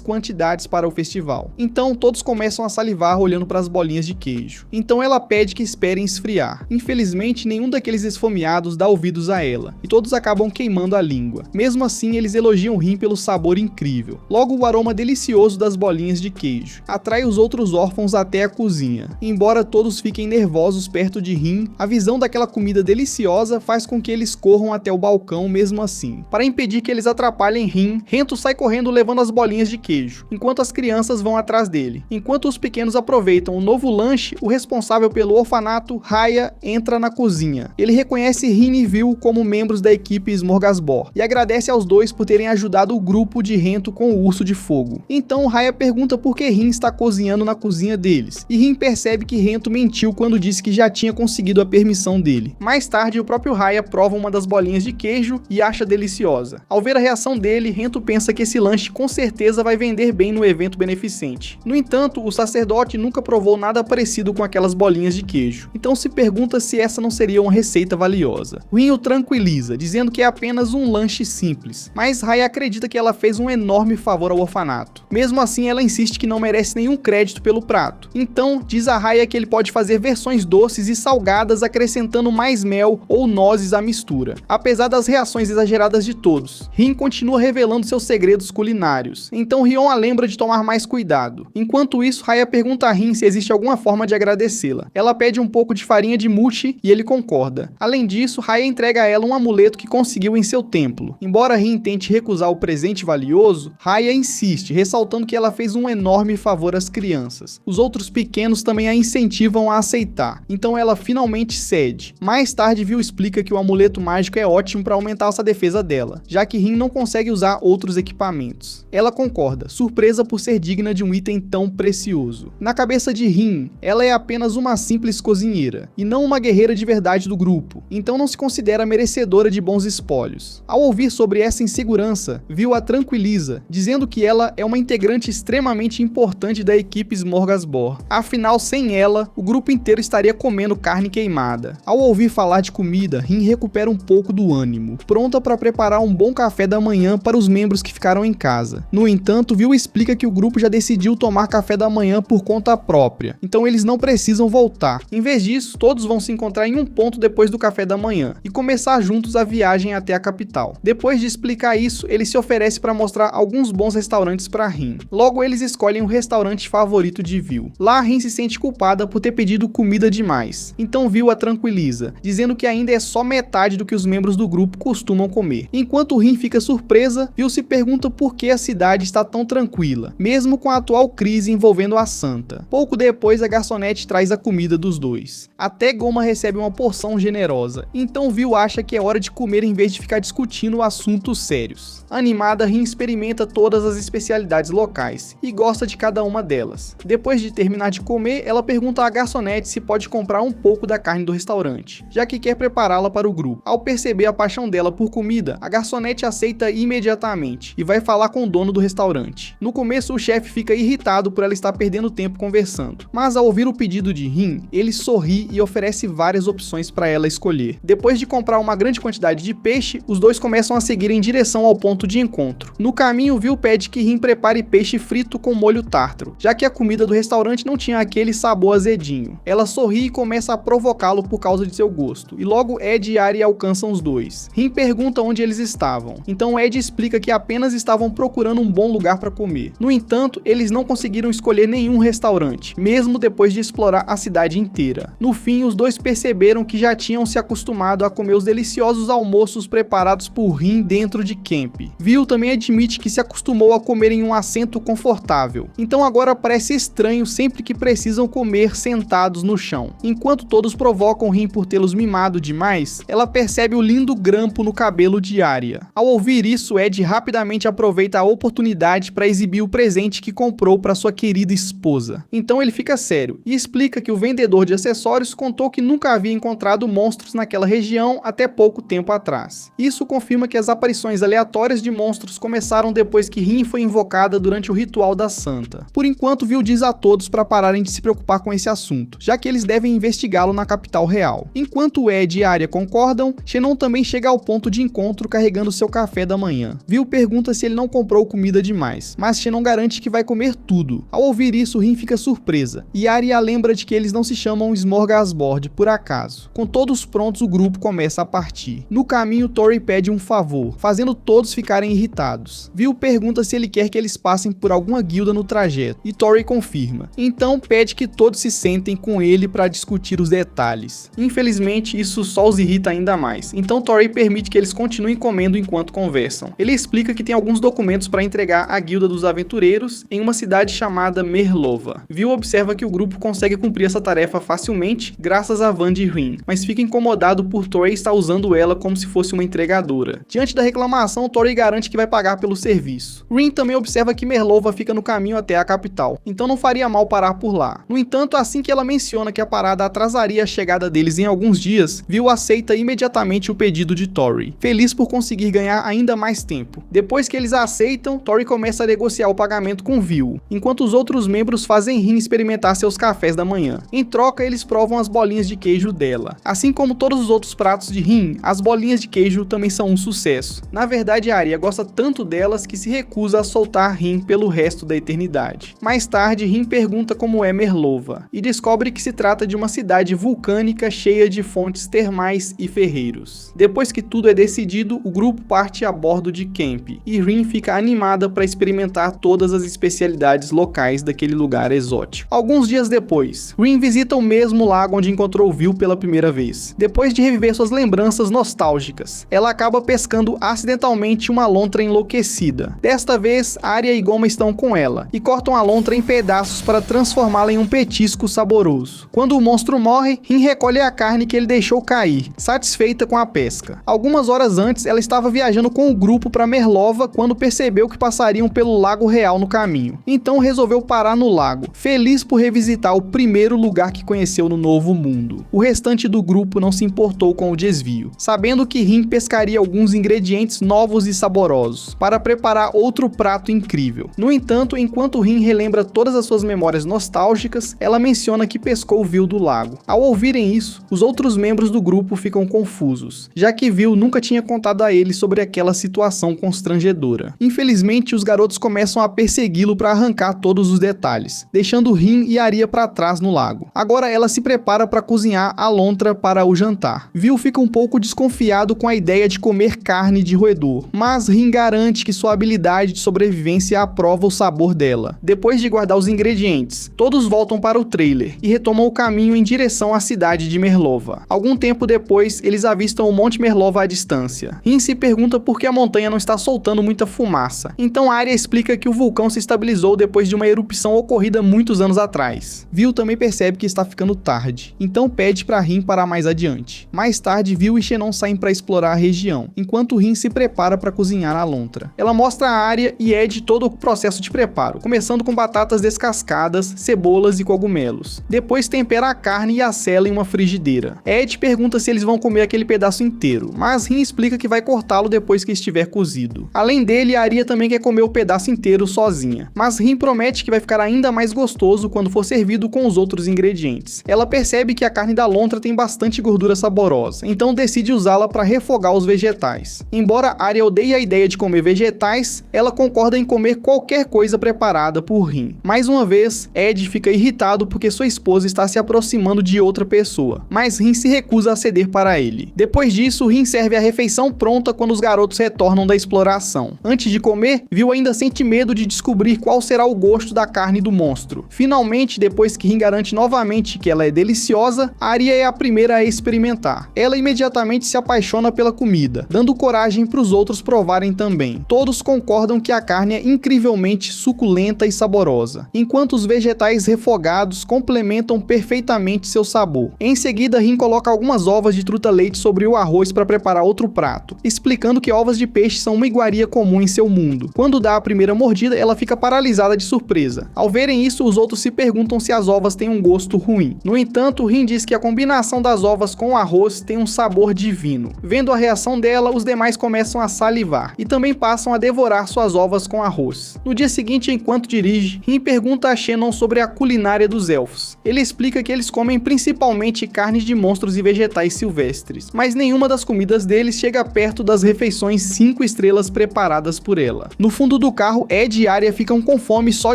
quantidades para o festival. Então todos começam a salivar olhando para as bolinhas de queijo. Então ela pede que esperem esfriar. Infelizmente, nenhum daqueles esfomeados dá ouvidos a ela, e todos acabam queimando a língua. Mesmo assim, eles elogiam Rin pelo sabor incrível. Logo, o aroma delicioso das bolinhas de queijo atrai os outros órfãos até a cozinha. Embora todos fiquem nervosos perto de Rin, a visão daquela comida deliciosa faz com que eles corram até o balcão mesmo assim. Para impedir que eles atrapalhem Rin, Rento sai correndo levando as bolinhas de queijo, enquanto as crianças vão atrás dele. Enquanto os pequenos aproveitam o novo lanche, o responsável pelo orfanato, Raya, entra na cozinha. Ele reconhece Rin e Vil como membros da equipe Smorgasbord e agradece aos dois por terem ajudado o grupo de Rento com o urso de fogo. Então Raya pergunta por que Rin está cozinhando na cozinha deles, e Rin percebe que Rento mentiu quando disse que já tinha conseguido a permissão dele. Mais tarde, o próprio Raya prova uma das bolinhas de queijo e acha deliciosa. Ao ver a reação dele, Rento pensa que esse lanche com certeza vai vender bem no evento beneficente. No entanto, o sacerdote nunca provou nada parecido com aquelas bolinhas de queijo, então se pergunta se essa não seria uma receita valiosa. Rin o tranquiliza, dizendo que é apenas um lanche simples, mas Raya acredita que ela fez um enorme favor ao orfanato. Mesmo assim, ela insiste que não merece nenhum crédito pelo prato. Então, diz a Raya que ele pode fazer versões doces e salgadas acrescentando mais mel ou nozes à mistura. Apesar das reações exageradas de todos, Rin continua revelando seus segredos culinários, então Rion a lembra de tomar mais cuidado. Enquanto isso, Raya pergunta a Rin se existe alguma forma de agradecê-la. Ela pede um pouco de farinha de mute e ele concorda. Além disso, Raya entrega a ela um amuleto que conseguiu em seu templo. Embora Rin tente recusar o presente valioso, Raya insiste, ressaltando que ela fez um enorme favor às crianças. Os outros pequenos também a incentivam a aceitar, então ela finalmente cede. Mais tarde, Vil explica que o amuleto mágico é ótimo para aumentar essa defesa dela, já que Rin não consegue usar outros equipamentos. Ela concorda, surpresa por ser digna de um item tão precioso. Na cabeça de Rin, ela é apenas uma simples cozinheira, e não uma guerreira de verdade do grupo, então não se considera merecedora de bons espólios. Ao ouvir sobre essa insegurança, Vil a tranquiliza, dizendo que ela é uma integrante extremamente importante da equipe Smorgasbord. Afinal, sem ela, o grupo inteiro estaria comendo carne queimada. Ao ouvir falar de comida, Rin recupera um pouco do ânimo, pronta para preparar um bom café da manhã para os membros que ficaram em casa. No entanto, Vil explica que o grupo já decidiu tomar café da manhã por conta própria, então eles não precisam voltar. Em vez disso, todos vão se encontrar em um ponto depois do café da manhã e começar juntos a viagem até a capital. Depois de explicar isso, ele se oferece para mostrar alguns bons restaurantes para Rin. Logo, eles escolhem o restaurante favorito de Vil. Lá, Rin se sente culpada por ter pedido comida demais, então Vil a tranquiliza, dizendo que ainda é só metade do que os membros do grupo costumam comer. Enquanto Rin fica surpresa, Vil se pergunta por que a cidade está tão tranquila, mesmo com a atual crise envolvendo a santa. Pouco depois, a garçonete traz a comida dos dois. Até Goma recebe uma porção generosa, então Vil acha que é hora de comer em vez de ficar discutindo assuntos sérios. Animada, Rin experimenta todas as especialidades locais e gosta de cada uma delas. Depois de terminar de comer, ela pergunta à garçonete se pode comprar um pouco da carne do restaurante, já que quer prepará-la para o grupo. Ao perceber a paixão dela por comida, a garçonete aceita imediatamente e vai falar com o dono do restaurante. No começo, o chefe fica irritado por ela estar perdendo tempo conversando, mas ao ouvir o pedido de Rin, ele sorri e oferece várias opções para ela escolher. Depois de comprar uma grande quantidade de peixe, os dois começam a seguir em direção ao ponto de encontro. No caminho, Vil pede que Rin prepare peixe frito com molho tártaro, já que a comida do restaurante não tinha aquele sabor azedinho. Ela sorri e começa a provocá-lo por causa de seu gosto, e logo Ed e Ari alcançam os dois. Rin pergunta onde eles estavam. Então Ed explica que apenas estavam procurando um bom lugar para comer. No entanto, eles não conseguiram escolher nenhum restaurante, mesmo depois de explorar a cidade inteira. No fim, os dois perceberam que já tinham se acostumado a comer os deliciosos almoços preparados por Rin dentro de camp. Vil também admite que se acostumou a comer em um assento confortável, então agora parece estranho sempre que precisam comer sentados no chão. Enquanto todos provocam Rin por tê-los mimado demais, ela percebe o lindo grampo no cabelo de Arya. Ao ouvir isso, Ed rapidamente aproveita a oportunidade para exibir o presente que comprou para sua querida esposa. Então ele fica sério e explica que o vendedor de acessórios contou que nunca havia encontrado monstros naquela região até pouco tempo atrás. Isso confirma que as aparições aleatórias de monstros começaram depois que Rin foi invocada durante o ritual da Santa. Por enquanto, Vil diz a todos para pararem de se preocupar com esse assunto, já que eles devem investigá-lo na capital real. Enquanto Ed e Arya concordam, Shannon também chega ao ponto de encontro carregando seu café da manhã. Vil pergunta se ele não comprou comida demais, mas Shannon garante que vai comer tudo. Ao ouvir isso, Rin fica surpresa, e Arya lembra de que eles não se chamam Smorgasbord por acaso. Com todos prontos, o grupo começa a partir. No caminho, Tori pede um favor, fazendo todos ficarem irritados. Vil pergunta se ele quer que eles passem por alguma guilda no trajeto, e Tori confirma. Então pede que todos se sentem com ele para discutir os detalhes. Infelizmente, isso só os irrita ainda mais, então Tori permite que eles continuem comendo enquanto conversam. Ele explica que tem alguns documentos para entregar à Guilda dos Aventureiros em uma cidade chamada Merlova. Vil observa que o grupo consegue cumprir essa tarefa facilmente graças a Van de Rin, mas fica incomodado por Tori estar usando ela como se fosse uma entregadora. Diante da reclamação, Tori garante que vai pagar pelo serviço. Rin também observa que Merlova fica no caminho até a capital, então não faria mal parar por lá. No entanto, assim que ela menciona que a parada atrasaria a chegada deles em alguns dias, Vil aceita imediatamente o pedido de Tori, feliz por conseguir ganhar ainda mais tempo. Depois que eles aceitam, Tori começa a negociar o pagamento com Vil, enquanto os outros membros fazem Rin experimentar seus cafés da manhã. Em troca, eles provam as bolinhas de queijo dela. Assim como todos os outros pratos de Rin, as bolinhas de queijo também são um sucesso. Na verdade, a Arya gosta tanto delas que se recusa a soltar Rin pelo resto da eternidade. Mais tarde, Rin pergunta como é Merlova, e descobre que se trata de uma cidade vulcânica cheia de fontes termais e ferreiros. Depois que tudo é decidido, o grupo parte a bordo de camp, e Rin fica animada para experimentar todas as especialidades locais daquele lugar exótico. Alguns dias depois, Rin visita o mesmo lago onde encontrou Vil pela primeira vez. Depois de reviver suas lembranças nostálgicas, ela acaba pescando acidentalmente uma lontra enlouquecida. Desta vez, Arya e Goma estão com ela, e cortam a lontra em pedaços para transformá-la em um petisco saboroso. Quando o monstro morre, Rin recolhe a carne que ele deixou cair, satisfeita com a pesca. Algumas horas antes, ela estava viajando com o grupo para Merlova quando percebeu que passariam pelo Lago Real no caminho. Então resolveu parar no lago, feliz por revisitar o primeiro lugar que conheceu no Novo Mundo. O restante do grupo não se importou com o desvio, sabendo que Rin pescaria alguns ingredientes novos e saborosos para preparar outro prato incrível. No entanto, enquanto Rin relembra todas as suas memórias nostálgicas, ela menciona que pescou Vil do lago. Ao ouvirem isso, os outros membros do grupo ficam confusos, já que Vil nunca tinha contado a ele sobre aquela situação constrangedora. Infelizmente, os garotos começam a persegui-lo para arrancar todos os detalhes, deixando Rin e Arya para trás no lago. Agora ela se prepara para cozinhar a lontra para o jantar. Vil fica um pouco desconfiado com a ideia de comer carne de roedor, mas Rin garante que sua habilidade de sobrevivência aprova o sabor dela. Depois de guardar os ingredientes, todos voltam para o trailer e retomam o caminho em direção à cidade de Merlova. Algum tempo depois, eles avistam o Monte Merlova à distância. Rin se pergunta por que a montanha não está soltando muita fumaça. Então Arya explica que o vulcão se estabilizou depois de uma erupção ocorrida muitos anos atrás. Vil também percebe que está ficando tarde, então pede para Rin parar mais adiante. Mais tarde, Vil e Shannon saem para explorar a região, enquanto Rin se prepara para cozinhar a lontra. Ela mostra a Arya e Ed todo o processo de preparo, começando com batatas descascadas, cebolas e cogumelos. Depois tempera a carne e a sela em uma frigideira. Ed pergunta se eles vão comer aquele pedaço inteiro, mas Rin explica que vai cortá-lo depois que estiver cozido. Além dele, a Arya também quer comer o pedaço inteiro sozinha, mas Rin promete que vai ficar ainda mais gostoso quando for servido com os outros ingredientes. Ela percebe que a carne da lontra tem bastante gordura saborosa, então decide usá-la para refogar os vegetais. Embora Arya odeie a ideia de comer vegetais, ela concorda em comer qualquer coisa preparada por Rin. Mais uma vez, Ed fica irritado porque sua esposa está se aproximando de outra pessoa, mas Rin se recusa a ceder para ele. Depois disso, Rin serve observe a refeição pronta quando os garotos retornam da exploração. Antes de comer, Vil ainda sente medo de descobrir qual será o gosto da carne do monstro. Finalmente, depois que Rin garante novamente que ela é deliciosa, Arya é a primeira a experimentar. Ela imediatamente se apaixona pela comida, dando coragem para os outros provarem também. Todos concordam que a carne é incrivelmente suculenta e saborosa, enquanto os vegetais refogados complementam perfeitamente seu sabor. Em seguida, Rin coloca algumas ovas de truta-leite sobre o arroz para preparar outro prato, explicando que ovas de peixe são uma iguaria comum em seu mundo. Quando dá a primeira mordida, ela fica paralisada de surpresa. Ao verem isso, os outros se perguntam se as ovas têm um gosto ruim. No entanto, Rin diz que a combinação das ovas com o arroz tem um sabor divino. Vendo a reação dela, os demais começam a salivar e também passam a devorar suas ovas com arroz. No dia seguinte, enquanto dirige, Rin pergunta a Shannon sobre a culinária dos elfos. Ele explica que eles comem principalmente carnes de monstros e vegetais silvestres, mas nenhuma das comidas deles chega perto das refeições 5 estrelas preparadas por ela. No fundo do carro, Ed e Arya ficam com fome só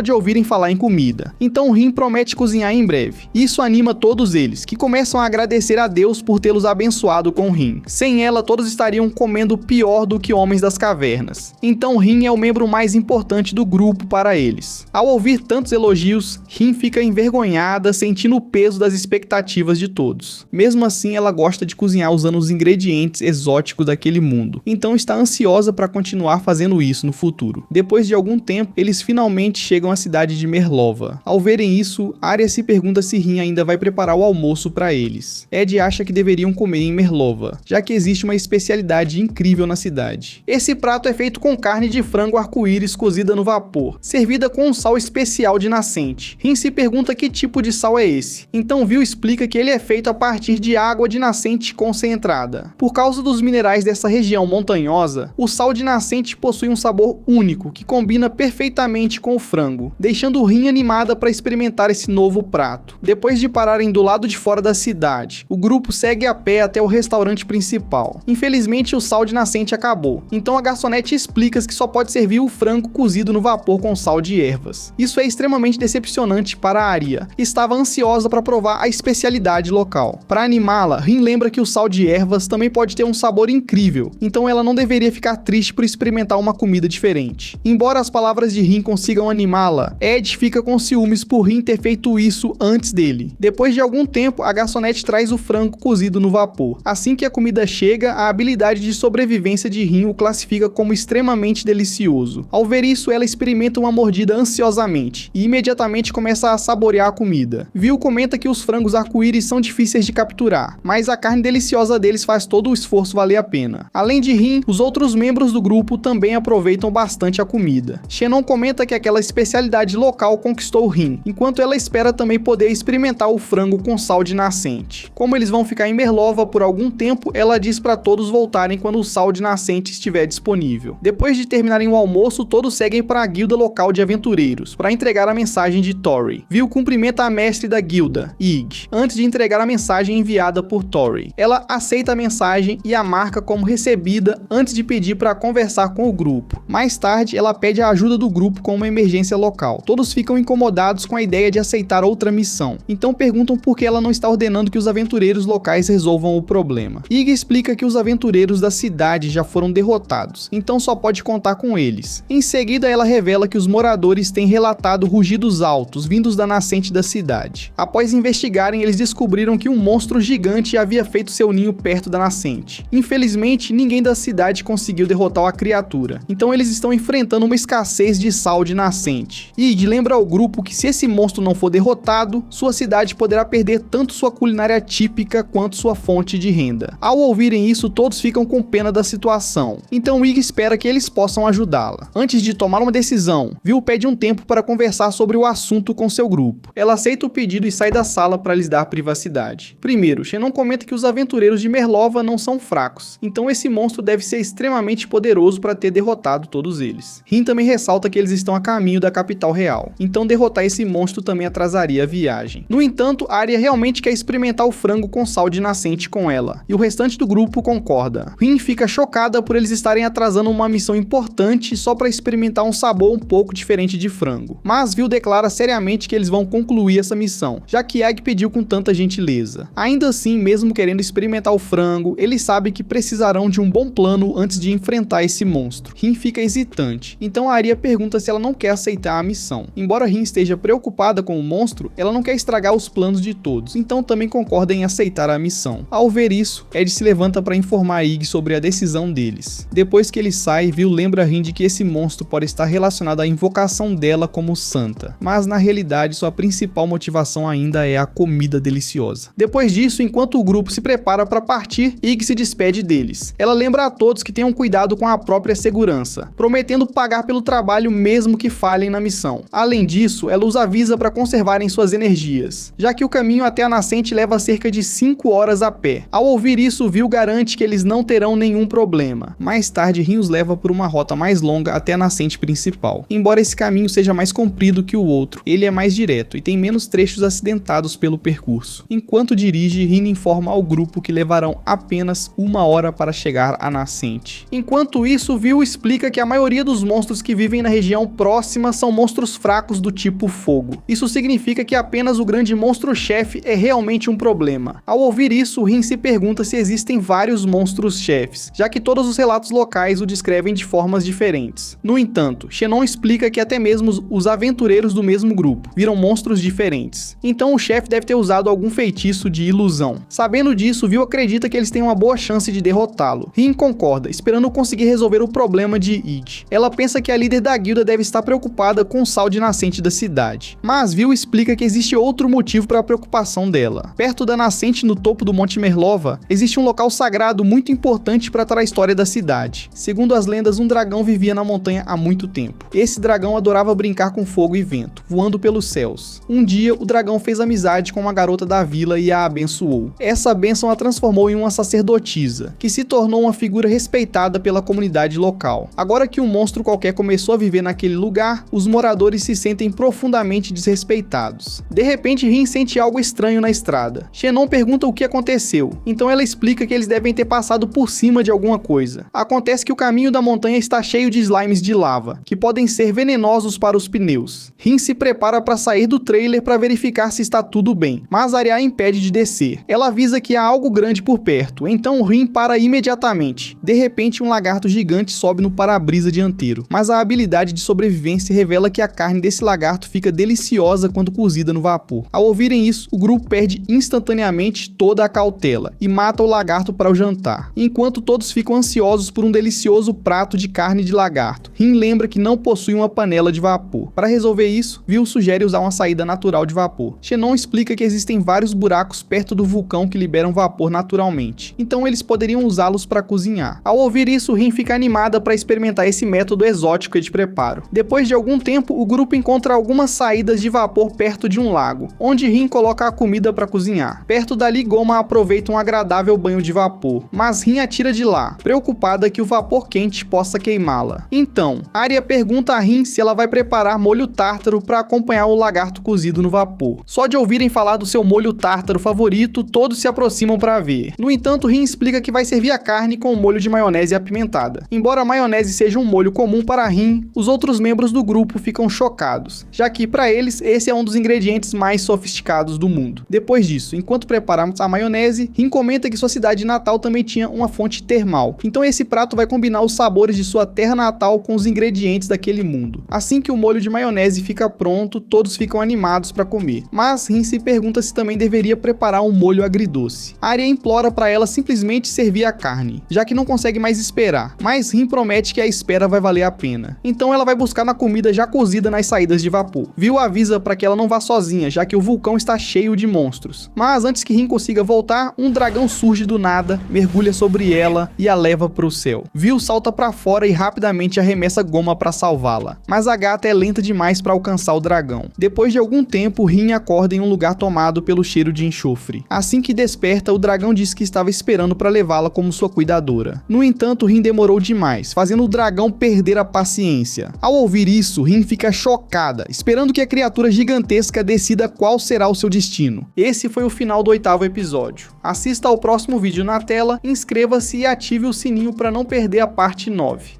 de ouvirem falar em comida. Então Rin promete cozinhar em breve. Isso anima todos eles, que começam a agradecer a Deus por tê-los abençoado com Rin. Sem ela, todos estariam comendo pior do que homens das cavernas. Então Rin é o membro mais importante do grupo para eles. Ao ouvir tantos elogios, Rin fica envergonhada, sentindo o peso das expectativas de todos. Mesmo assim, ela gosta de cozinhar usando os ingredientes exóticos daquele mundo, então está ansiosa para continuar fazendo isso no futuro. Depois de algum tempo, eles finalmente chegam à cidade de Merlova. Ao verem isso, Arya se pergunta se Rin ainda vai preparar o almoço para eles. Ed acha que deveriam comer em Merlova, já que existe uma especialidade incrível na cidade. Esse prato é feito com carne de frango arco-íris cozida no vapor, servida com um sal especial de nascente. Rin se pergunta que tipo de sal é esse. Então Vil explica que ele é feito a partir de água de nascente concentrada. Por causa dos minerais dessa região montanhosa, o sal de nascente possui um sabor único que combina perfeitamente com o frango, deixando Rin animada para experimentar esse novo prato. Depois de pararem do lado de fora da cidade, o grupo segue a pé até o restaurante principal. Infelizmente, o sal de nascente acabou, então a garçonete explica que só pode servir o frango cozido no vapor com sal de ervas. Isso é extremamente decepcionante para a Arya, que estava ansiosa para provar a especialidade local. Para animá-la, Rin lembra que o sal de ervas também pode ter um sabor incrível, então ela não deveria ficar triste por experimentar uma comida diferente. Embora as palavras de Rin consigam animá-la, Ed fica com ciúmes por Rin ter feito isso antes dele. Depois de algum tempo, a garçonete traz o frango cozido no vapor. Assim que a comida chega, a habilidade de sobrevivência de Rin o classifica como extremamente delicioso. Ao ver isso, ela experimenta uma mordida ansiosamente e imediatamente começa a saborear a comida. Vil comenta que os frangos arco-íris são difíceis de capturar, mas a carne deliciosa deles faz todo o esforço valer a pena. Além de Rin, os outros membros do grupo também aproveitam bastante a comida. Shannon comenta que aquela especialidade local conquistou Rin, enquanto ela espera também poder experimentar o frango com sal de nascente. Como eles vão ficar em Merlova por algum tempo, ela diz para todos voltarem quando o sal de nascente estiver disponível. Depois de terminarem o almoço, todos seguem para a guilda local de aventureiros, para entregar a mensagem de Tori. Vil cumprimenta a mestre da guilda, Ig, antes de entregar a mensagem enviada por Tori. Ela aceita a mensagem e a marca como recebida antes de pedir para conversar com o grupo. Mais tarde, ela pede a ajuda do grupo com uma emergência local. Todos ficam incomodados com a ideia de aceitar outra missão, então perguntam por que ela não está ordenando que os aventureiros locais resolvam o problema. Ig explica que os aventureiros da cidade já foram derrotados, então só pode contar com eles. Em seguida, ela revela que os moradores têm relatado rugidos altos vindos da nascente da cidade. Após investigarem, eles descobriram que um monstro gigante havia feito seu ninho perto da nascente. Infelizmente, ninguém da cidade conseguiu derrotar a criatura, então eles estão enfrentando uma escassez de sal de nascente. Ig lembra ao grupo que se esse monstro não for derrotado, sua cidade poderá perder tanto sua culinária típica quanto sua fonte de renda. Ao ouvirem isso, todos ficam com pena da situação, então Ig espera que eles possam ajudá-la. Antes de tomar uma decisão, Vil pede um tempo para conversar sobre o assunto com seu grupo. Ela aceita o pedido e sai da sala para lhes dar privacidade. Primeiro, Shannon comenta que os aventureiros de Merlova não são fracos, então esse monstro deve ser extremamente poderoso para ter derrotado todos eles. Rin também ressalta que eles estão a caminho da capital real, então derrotar esse monstro também atrasaria a viagem. No entanto, Arya realmente quer experimentar o frango com sal de nascente com ela, e o restante do grupo concorda. Rin fica chocada por eles estarem atrasando uma missão importante só para experimentar um sabor um pouco diferente de frango, mas Vil declara seriamente que eles vão concluir essa missão, já que Egg pediu com tanta gentileza. Ainda assim, mesmo querendo experimentar o frango, eles sabem sabe que precisarão de um bom plano antes de enfrentar esse monstro. Rin fica hesitante, então a Arya pergunta se ela não quer aceitar a missão. Embora Rin esteja preocupada com o monstro, ela não quer estragar os planos de todos, então também concorda em aceitar a missão. Ao ver isso, Ed se levanta para informar Ygg sobre a decisão deles. Depois que ele sai, Vil lembra Rin de que esse monstro pode estar relacionado à invocação dela como santa, mas na realidade sua principal motivação ainda é a comida deliciosa. Depois disso, enquanto o grupo se prepara para partir, Ygg se despede deles. Ela lembra a todos que tenham cuidado com a própria segurança, prometendo pagar pelo trabalho mesmo que falhem na missão. Além disso, ela os avisa para conservarem suas energias, já que o caminho até a nascente leva cerca de 5 horas a pé. Ao ouvir isso, Vil garante que eles não terão nenhum problema. Mais tarde, Rin os leva por uma rota mais longa até a nascente principal. Embora esse caminho seja mais comprido que o outro, ele é mais direto e tem menos trechos acidentados pelo percurso. Enquanto dirige, Rin informa ao grupo que levarão apenas 1 hora para chegar à nascente. Enquanto isso, Vil explica que a maioria dos monstros que vivem na região próxima são monstros fracos do tipo fogo. Isso significa que apenas o grande monstro-chefe é realmente um problema. Ao ouvir isso, Rin se pergunta se existem vários monstros-chefes, já que todos os relatos locais o descrevem de formas diferentes. No entanto, Xenon explica que até mesmo os aventureiros do mesmo grupo viram monstros diferentes. Então o chefe deve ter usado algum feitiço de ilusão. Sabendo disso, Vil acredita que eles têm uma boa chance de derrotá-lo. Rin concorda, esperando conseguir resolver o problema de Ygg. Ela pensa que a líder da guilda deve estar preocupada com o sal de nascente da cidade. Mas Vil explica que existe outro motivo para a preocupação dela. Perto da nascente no topo do Monte Merlova, existe um local sagrado muito importante para a história da cidade. Segundo as lendas, um dragão vivia na montanha há muito tempo. Esse dragão adorava brincar com fogo e vento, voando pelos céus. Um dia, o dragão fez amizade com uma garota da vila e a abençoou. Essa bênção a transformou em uma sacerdotisa, que se tornou uma figura respeitada pela comunidade local. Agora que um monstro qualquer começou a viver naquele lugar, os moradores se sentem profundamente desrespeitados. De repente, Rin sente algo estranho na estrada. Xenon pergunta o que aconteceu, então ela explica que eles devem ter passado por cima de alguma coisa. Acontece que o caminho da montanha está cheio de slimes de lava, que podem ser venenosos para os pneus. Rin se prepara para sair do trailer para verificar se está tudo bem, mas Arya impede de descer. Ela avisa que há algo grande por perto, então Rin para imediatamente. De repente, um lagarto gigante sobe no para-brisa dianteiro, mas a habilidade de sobrevivência revela que a carne desse lagarto fica deliciosa quando cozida no vapor. Ao ouvirem isso, o grupo perde instantaneamente toda a cautela e mata o lagarto para o jantar, enquanto todos ficam ansiosos por um delicioso prato de carne de lagarto. Rin lembra que não possui uma panela de vapor. Para resolver isso, Vil sugere usar uma saída natural de vapor. Xenon explica que existem vários buracos perto do vulcão que liberam vapor naturalmente, então eles poderiam usá-los para cozinhar. Ao ouvir isso, Rin fica animada para experimentar esse método exótico de preparo. Depois de algum tempo, o grupo encontra algumas saídas de vapor perto de um lago, onde Rin coloca a comida para cozinhar. Perto dali, Goma aproveita um agradável banho de vapor, mas Rin atira de lá, preocupada que o vapor quente possa queimá-la. Então, Arya pergunta a Rin se ela vai preparar molho tártaro para acompanhar o lagarto cozido no vapor. Só de ouvirem falar do seu molho tártaro favorito, todos se aproximam para ver. No entanto, Rin explica que vai servir a carne com molho de maionese apimentada. Embora a maionese seja um molho comum para Rin, os outros membros do grupo ficam chocados, já que para eles esse é um dos ingredientes mais sofisticados do mundo. Depois disso, enquanto preparamos a maionese, Rin comenta que sua cidade natal também tinha uma fonte termal, então esse prato vai combinar os sabores de sua terra natal com os ingredientes daquele mundo. Assim que o molho de maionese fica pronto, todos ficam animados para comer, mas Rin se pergunta se também deveria preparar um molho agridoce. Arya implora para ela simplesmente servir a carne, já que não consegue mais esperar, mas Rin promete que a espera vai valer a pena. Então ela vai buscar na comida já cozida nas saídas de vapor. Vil avisa para que ela não vá sozinha, já que o vulcão está cheio de monstros. Mas antes que Rin consiga voltar, um dragão surge do nada, mergulha sobre ela e a leva para o céu. Vil salta para fora e rapidamente arremessa Goma para salvá-la, mas a gata é lenta demais para alcançar o dragão. Depois de algum tempo, Rin acorda em um lugar tomado pelo cheiro de enxofre. Assim que desperta, o dragão diz que estava esperando para levá-la como sua cuidadora. No entanto, Rin demorou demais, fazendo o dragão perder a paciência. Ao ouvir isso, Rin fica chocada, esperando que a criatura gigantesca decida qual será o seu destino. Esse foi o final do 8º episódio. Assista ao próximo vídeo na tela, inscreva-se e ative o sininho para não perder a parte 9.